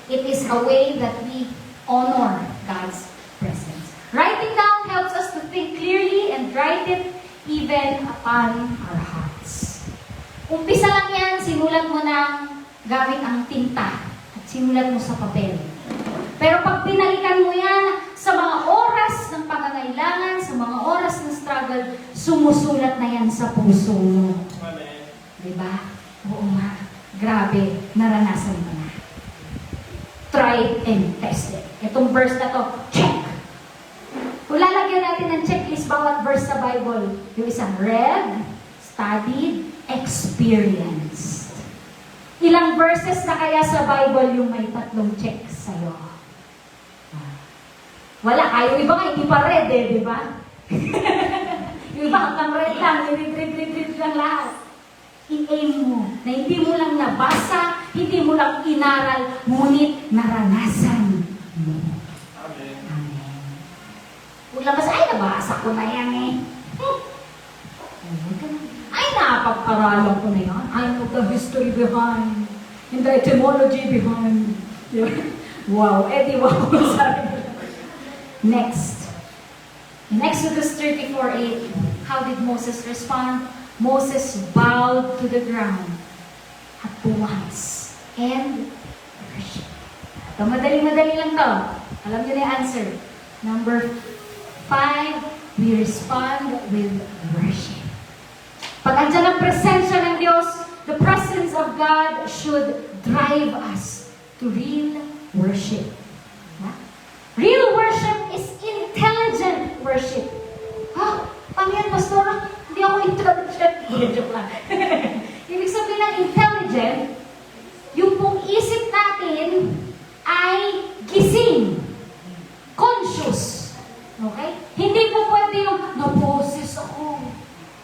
It is a way that we honor God's presence. Writing down helps us to think clearly and write it even upon our hearts. Umpisa lang yan, sinulat mo ng gamit ang tinta at sinulat mo sa papel. Pero pag pinalikan mo yan sa mga oras ng pangangailangan, sa mga oras ng struggle, sumusulat na yan sa puso mo. Amen. Diba? Oo nga. Grabe. Naranasan mo na. Try try it and test it. Itong verse na to, check. Kung lalagyan natin ng checklist bawat verse sa Bible, yung isang read, studied, experienced. Ilang verses na kaya sa Bible yung may 3 checks sa'yo? Wala. Yung iba nga, hindi pa read di ba? Yung iba hanggang read lang, read lang lahat. I-aim mo na hindi mo lang nabasa, hindi mo lang inaral, ngunit naranasan mo. Amen. Amen. Kung labas, ay, nabasa ko na yan eh. Ay, napagparalan ko na yan. I know the history behind, and the etymology behind. Wow, di wow. Next. In Exodus 34:8, how did Moses respond? Moses bowed to the ground at once and worshiped. Ito, madali-madali lang to. Alam niyo na yung answer. Number 5, we respond with worship. Pag andyan ang presensya ng Diyos, the presence of God should drive us to real worship. Real worship is intelligent worship. Paano yan, Pastor? Hindi ako intelligent. Joke lang. Ibig sabihin ng intelligent, yung pong isip natin ay gising. Conscious. Okay? Hindi po pwede yung na-poses ako.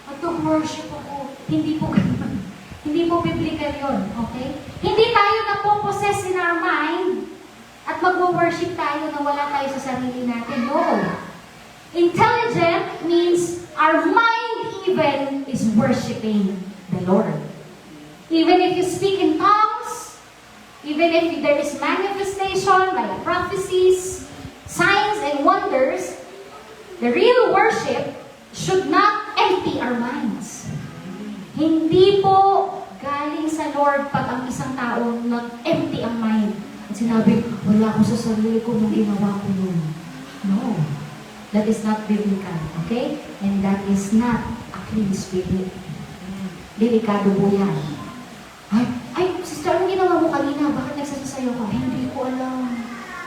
At worship ako. Hindi po ganun. Hindi po biblical yun. Okay? Hindi tayo na-possess in our mind at mag-worship tayo na wala tayo sa sarili natin. No. Intelligent means our mind even is worshiping the Lord. Even if you speak in tongues, even if there is manifestation like prophecies, signs and wonders, the real worship should not empty our minds. Hindi po galing sa Lord pag ang isang tao not empty ang mind. At sinabi, wala ko sa sarili ko nung ginawa ko yun. No. That is not biblical. Okay? And that is not a clean spirit. Delikado po yan. Ay, sister, anong ginawa mo kanina? Bakit nagsasasayo ka? Hindi ko alam.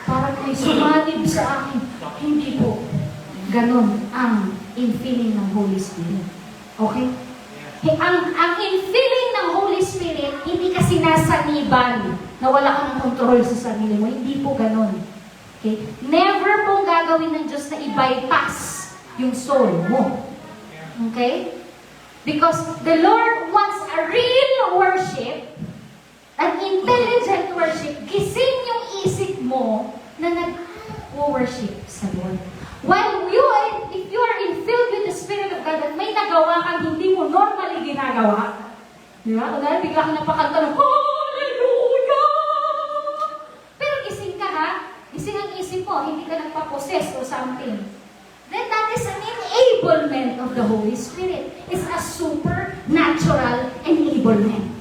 Parang may sumanib sa akin. Hindi po. Ganon ang infilling ng Holy Spirit. Okay? Ang infilling ng Holy Spirit, hindi ka sinasaniban na wala kang control sa sarili mo. Hindi po ganon. Okay? Never pong gagawin ng Diyos na i-bypass yung soul mo. Okay? Because the Lord wants a real worship, an intelligent worship. Gising yung isip mo na nag-worship sa Lord. While if you are filled with the Spirit of God at may nagawa kang hindi mo normally ginagawa, di ba? Kung bigla ka napakanta ng Hallelujah! Pero gising ka ha? Gising ang isip mo, hindi ka nagpa-possess or something. Then that is an enablement of the Holy Spirit. It's a supernatural enablement.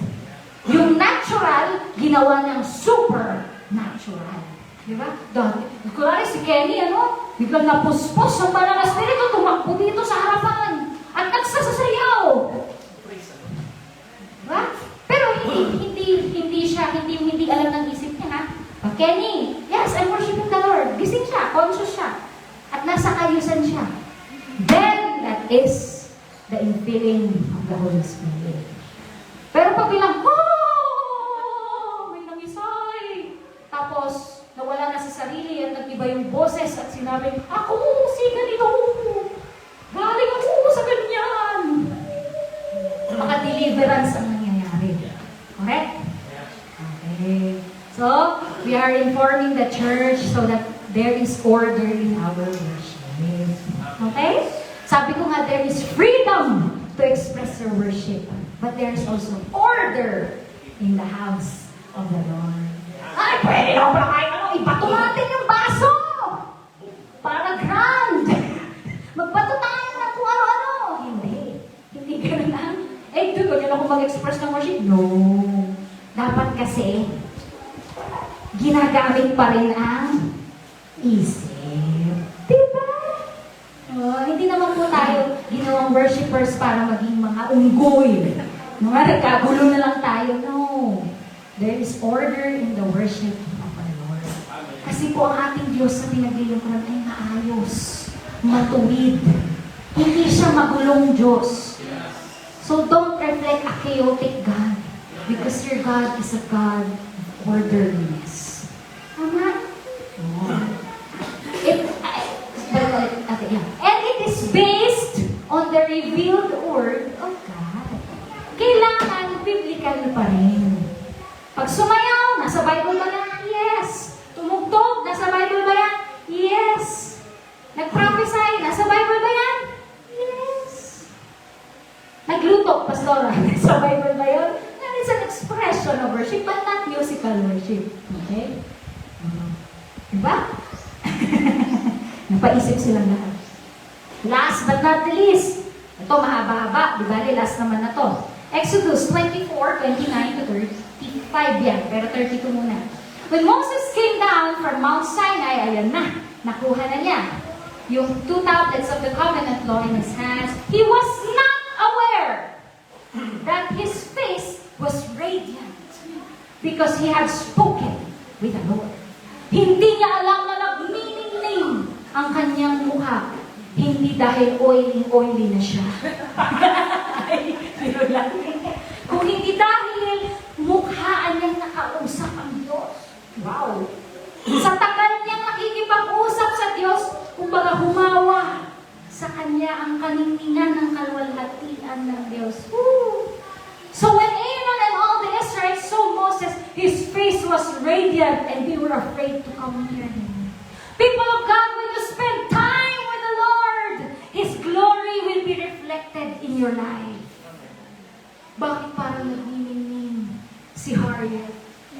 Yung natural, ginawa ng supernatural. Di ba? Kunwari si Kenny, biglang napuspos ang banal na spirito, tumakbo dito sa harapan at nagsasasayaw. Diba? Pero hindi alam ng isip niya, ha? Kenny, yes, I'm worshiping the Lord. Gising siya, conscious siya. At nasa kayusan siya. Then, that is the infilling of the Holy Spirit. Pero pag bilang, may nangisay. Tapos, nawala na sa sarili at nag-iba yung boses at sinabi, ako, si ganito. Galing ako sa ganyan. Maka-deliverance ang nangyayari. Correct? Okay. So, we are informing the church so that there is order in our worship. Okay? Sabi ko nga, there is freedom to express your worship. But there is also order in the house of the Lord. Ay, pwede na pala kahit ibato natin yung baso! Para grand! Magbato tayo na kung ano-ano! Hindi. Hindi ganun lang. Doon ko yun ako mag-express ng worship. No. Dapat kasi, ginagamit pa rin ang isip. Diba? Hindi naman po tayo ginawang worshipers para maging mga unggoy. Mga nagkagulo na lang tayo. No. There is order in the worship of our Lord. Kasi po ang ating Diyos na pinaglilingkuran ay maayos, matuwid. Hindi siya magulong Diyos. So don't reflect a chaotic God. Because your God is a God of orderliness. Tama? And it is based on the revealed word of God. Kailangan biblical pa rin. Pag sumayaw, nasa Bible ba yan? Yes. Tumugtog, nasa Bible ba yan? Yes. Nag-prophesy, nasa Bible ba yan? Yes. Nagluto, pastora, nasa Bible ba yun? That is an expression of worship, but not musical worship. Okay? Diba? Napaisip silang lahat. Last but not the least, ito mahaba-haba, di ba? Last naman na to. Exodus 24:29 to 35 yan, pero 32 muna. When Moses came down from Mount Sinai, ayan na, nakuha na niya yung 2 tablets of the covenant law in his hands. He was not aware that his face was radiant because he had spoken with the Lord. Hindi niya alam na nagniningning ang kanyang mukha. Hindi dahil oily na siya. Kung hindi dahil mukhaan niyang nakausap ang Diyos. Wow! Sa tagal niyang nakikipag-usap sa Diyos, kumbaga humawa sa kanya ang kaninginan ng kalwalhatian ng Diyos. Woo! So when Aaron and all the Israelites saw Moses, his face was radiant and they were afraid to come near him. People of God, when you spend time with the Lord, His glory will be reflected in your life. Bakit parang nagniningning si Harriet?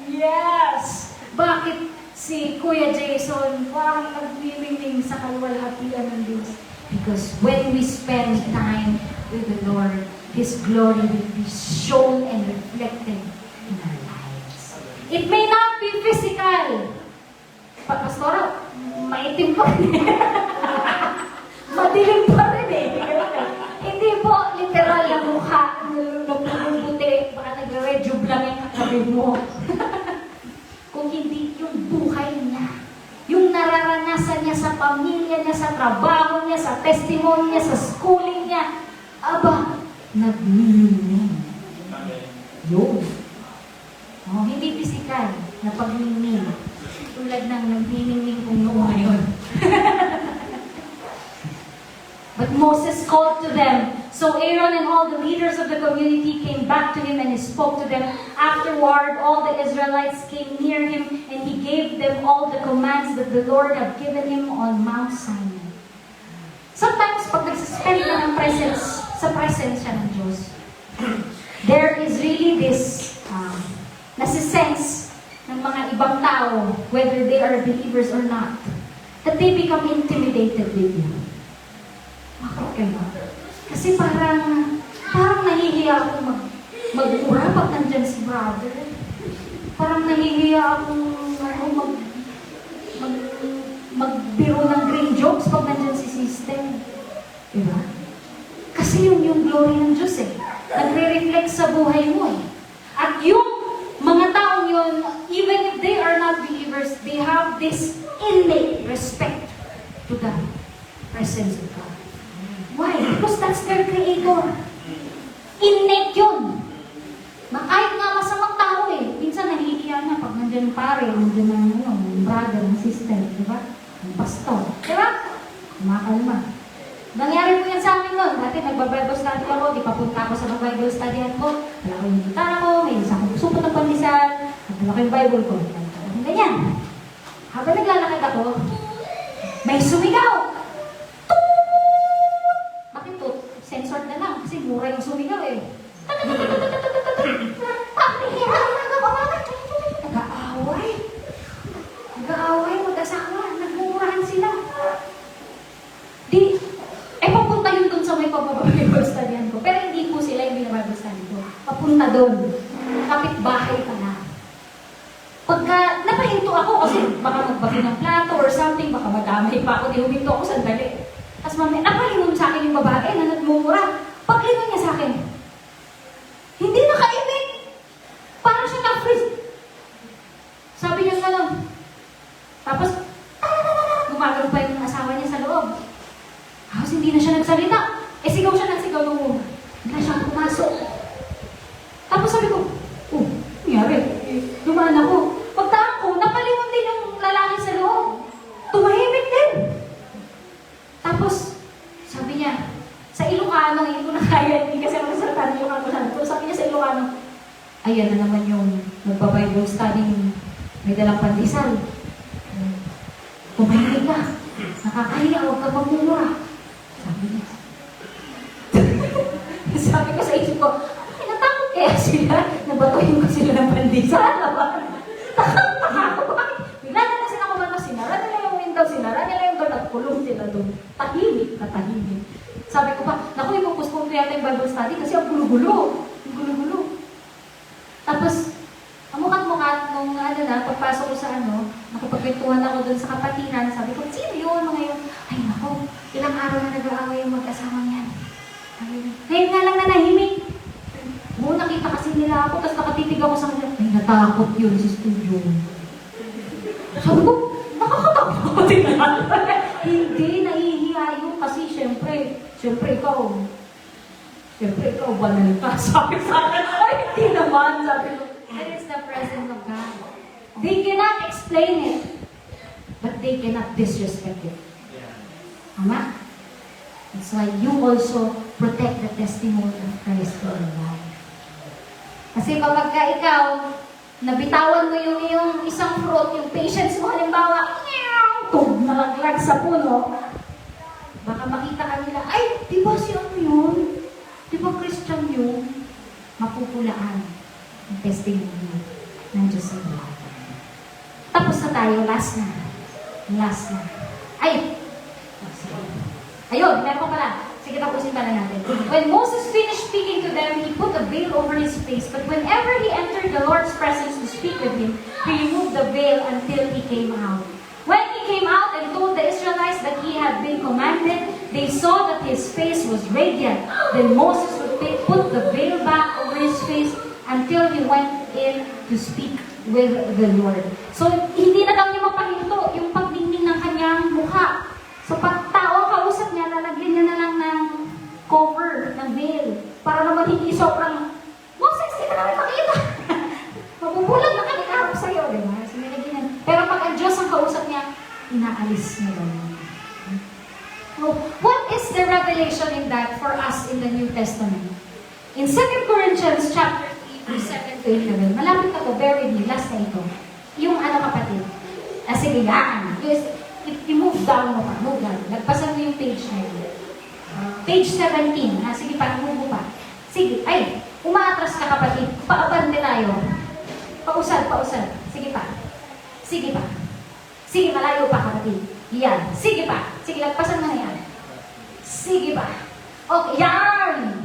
Yes! Bakit si Kuya Jason parang nagniningning sa kalwalhatian ng Diyos? Because when we spend time with the Lord, His glory will be shown and reflected in our lives. It may not be physical. Pastora, maitim pa rin. Madilim pa rin eh. Hindi po literal na mukha. Nagpupumuti, baka nag-rejuve lang yung katabi mo. Kung hindi yung buhay niya, yung nararanasan niya sa pamilya niya, sa trabaho niya, sa testimony niya, sa schooling niya, aba, nagniningning. Yun. Oh, hindi physical na pagniningning. Tulad ng nagniningning kong noon ngayon. But Moses called to them. So Aaron and all the leaders of the community came back to him and he spoke to them. Afterward, all the Israelites came near him and he gave them all the commands that the Lord had given him on Mount Sinai. Sometimes, pag nagsispend na ng presence, sa presensya ng Diyos, there is really this nasisense ng mga ibang tao, whether they are believers or not, that they become intimidated with you. Bakit kayo? Kasi parang nahihiya ako mag-ura pag nandyan si brother. Parang nahihiya akong magbiro ng green jokes pag nandyan si sister. Diba? Kasi yun yung glory ng Diyos eh. Nagre-reflect sa buhay mo eh. At yung mga taong yun, even if they are not believers, they have this innate respect to the presence of God. Why? Because that's their Creator. Innate yun. Kahit nga masamang tao eh. Minsan nahihiya na pag nandyan pare, nandyan ang brother, ang sister, di ba? Ang pastor. Di ba? Kumakalma. Nangyari po yan sa amin noon. Dati nagba-Bible study ako, di papunta ako sa Bible study ko. Wala ko yung gitara ko, may isa akong supot ng pandesal, nagdala ko yung Bible ko. Ganyan. Habang naglalakad ako, may sumigaw. Bakit to? Censored na lang kasi mura yung sumigaw eh. Nag-aaway. Nag-aaway, mag-asawa. Nagmumurahan sila. Papunta yun dun sa may pababa-Bible studyan ko. Pero hindi po sila yung binabable study ko. Papunta dun. Kapit-bahay pa na. Pagka napahinto ako kasi baka magbati ng plato or something, baka madamay pa ako, di huminto ako sandali. Tapos mamaya, napahinom sa akin yung babae na nagmumura. Paglingon niya sa akin, hindi nakaimik. Parang siya na-freeze. Sabi niya gano'n. Tapos sabi ko, oh, nangyari. Dumaan ako. Pagtaan ko, napalingon din yung lalaki sa loob. Tumahimik din. Tapos, sabi niya, sa Ilocano, hindi ko na kaya, hindi kasi ako nasalita ng Ilocano lang. Pero sabi niya sa Ilocano, ayan na naman yung magbabible study, may dalang pandesal. Tumahimik ka. Nakakahiya, huwag ka magmumura. Sabi niya. Sabi ko sa isip ko, natakot kaya sila, nabatuhin ko sila ng pandesal. Takot ako, bakit? Bigla na kasi ako ba sinara nila yung window, sinara nila yung door, nagkulong sila doon. Tahimik na tahimik. Sabi ko pa, naku, ipupustpone ko yata yung Bible study kasi ang gulo-gulo. Ang gulo-gulo. Tapos, ang mukat-mukat nung pagpasok ko sa nakapagkwentuhan ako doon sa kapatiran, sabi ko, sino yun? Mga yun, ay naku, ilang araw na nag-aaway yung mag-asawang yan. Ngayon nga lang nanahimik. Nakita kasi nila ako, tapos nakatitig ako sa kanila, ay natakot yun sa studio. Sabi ko, nakakatakot hindi, nahihiya yun kasi syempre ikaw, banal ka. Sabi sa akin, ay hindi naman, sabi ko. That is the presence of God. They cannot explain it, but they cannot disrespect it. Tama? That's why you also protect the testimony of Christ in your life. Kasi kapag ikaw, nabitawan mo yung iyong isang fruit, yung patience mo, halimbawa, nalaglag sa puno, baka makita ka nila, ay, di ba si ano yun? Di ba Christian yun? Mapupulaan ang testimony ng Diyos sa buhay. Tapos na tayo, last na. Ayun, meron ko pala. Sige, tapusin pala natin. When Moses finished speaking to them, he put a veil over his face. But whenever he entered the Lord's presence to speak with him, he removed the veil until he came out. When he came out and told the Israelites that he had been commanded, they saw that his face was radiant. Then Moses would put the veil back over his face until he went in to speak with the Lord. So, hindi na lang niya mapahinto yung pagdingning ng kanyang mukha. So, pag tao kausap niya, lalagyan niya na lang ng cover, ng veil, para naman hindi sobrang, Moses, hindi ka namin makita. Mabubulag na kami karap sa'yo, di ba? So, pero pag ang Diyos ang kausap niya, inaalis niya lang. So, what is the revelation in that for us in the New Testament? In 2 Corinthians chapter 3, verse 7 to 11, malapit ako, bear with me, last na ito. Yung kapatid, sige, yan. I-move down mo pa, move down. Nagpasan mo yung page na yun. Page 17. Sige pa, move mo pa. Sige, ay, umaatras ka kapatid. Paabante tayo. Pausad. Sige pa. Sige, malayo pa kapatid. Yan. Sige pa. Sige, nagpasan mo na yan. Sige pa. Okay, yan!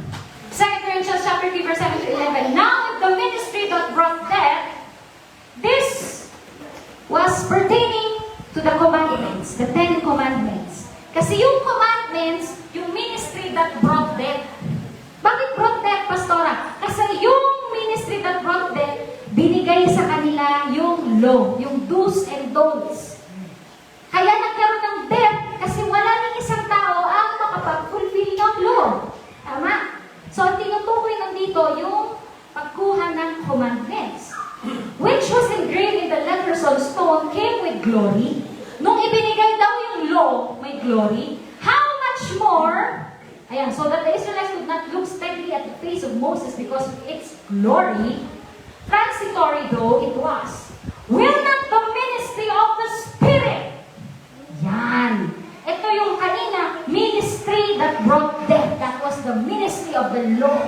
2 Corinthians chapter 3, verse 7 to 11. Now, the ministry that brought death, this was pertaining to the commandments, the 10 commandments. Kasi yung commandments, yung ministry that brought death. Bakit brought death, Pastora? Kasi yung ministry that brought death, binigay sa kanila yung law, yung do's and don'ts. Kaya nagkaroon ng death kasi wala ng isang tao ang makapag-fulfill ng law. Tama? So, ang tinutukoy nandito yung pagkuha ng commandments, which was engraved in the letters on stone, came with glory. Nung ibinigay daw yung law, may glory. How much more, so that the Israelites would not look steadily at the face of Moses because of its glory, transitory though it was, will not the ministry of the Spirit, yan. Ito yung kanina, ministry that brought death. That was the ministry of the law.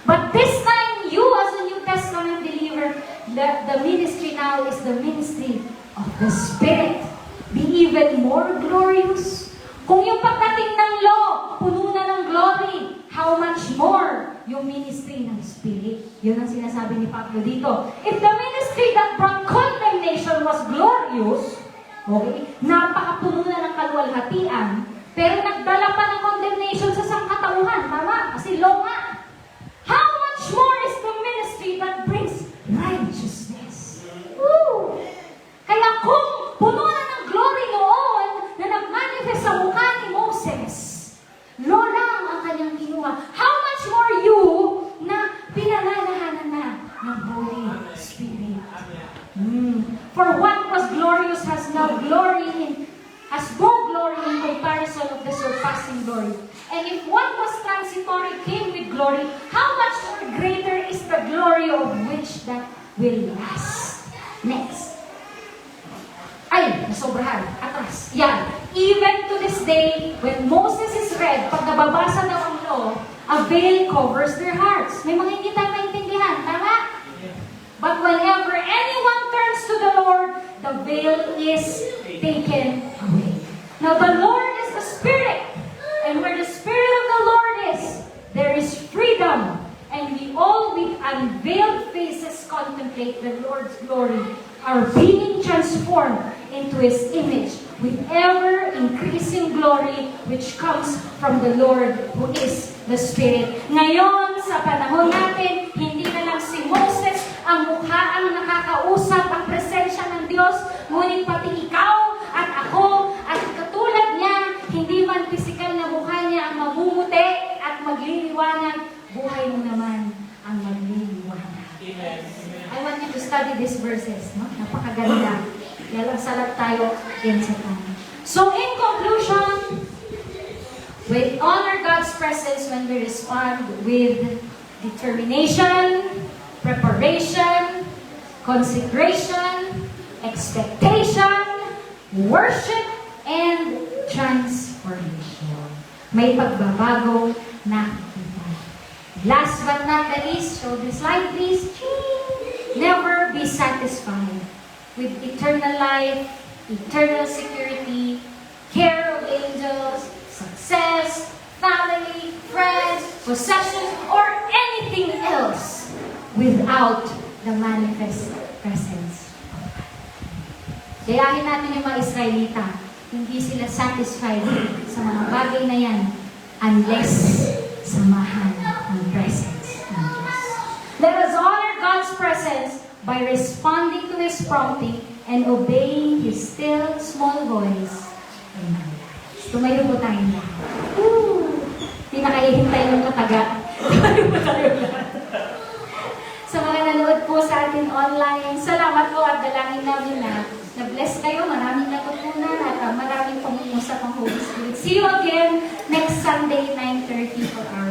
But this time, you as a New Testament believer, the ministry now is the ministry of the Spirit. Be even more glorious. Kung yung pagdating ng law, puno na ng glory, how much more yung ministry ng Spirit. Yun ang sinasabi ni Pablo dito. If the ministry that brought condemnation was glorious, okay, napakapuno na ng kaluwalhatian, pero nagdala pa ng condemnation sa sangkatauhan. Tama? Kasi law nga. How much more is the ministry that brings righteousness? Woo! Kaya kung puno na ng glory noon na nag-manifest sa mukha ni Moses, law lang ang kanyang kinuha. How much more you na pinalalahanan For what was glorious has now has more glory in comparison of the surpassing glory. And if what was transitory came with glory, how much more greater is the glory of which that will last. Next. Ay, nasobrahan. Atras. Yan. Even to this day, when Moses is read, pag nababasa daw ang law, a veil covers their hearts. May mga hindi tayo maintindihan. Tama? But whenever anyone turns to the Lord, the veil is taken away. Now the Lord is the Spirit. And where the Spirit of the Lord is, there is freedom. And we all with unveiled faces contemplate the Lord's glory, are being transformed into His image with ever-increasing glory which comes from the Lord who is the Spirit. Ngayon, sa panahon natin, hindi na lang si Moses ang mukha ang nakakausap ang presensya ng Diyos, ngunit pati ikaw at ako at katulad niya, hindi man pisikal na mukha niya ang mamumuti at magliliwanag, buhay mo naman ang magliliwanag. Amen. I want you to study these verses. No? Napakaganda. Kaya lang salat tayo in sa time. So in conclusion, we honor God's presence when we respond with determination, preparation, consecration, expectation, worship, and transformation. May pagbabago na kita. Last but not the least, show the slide please. Never be satisfied with eternal life, eternal security, care of angels, success, family, friends, possessions, or anything else without the manifest presence of God. Gayahin natin yung mga Israelita. Hindi sila satisfied sa mga bagay na yan unless samahan ng presence ng Diyos. Let us honor God's presence by responding to His prompting and obeying His still small voice in our lives. Tumayo po tayo lahat. Hindi na kayo hintay ng kataga. Tumayo po tayo lahat. Sa mga nanood po sa atin online, salamat po at dalangin namin na bless kayo. Maraming natutunan at maraming pangungusap ang Holy Spirit. See you again next Sunday, 9:30 for our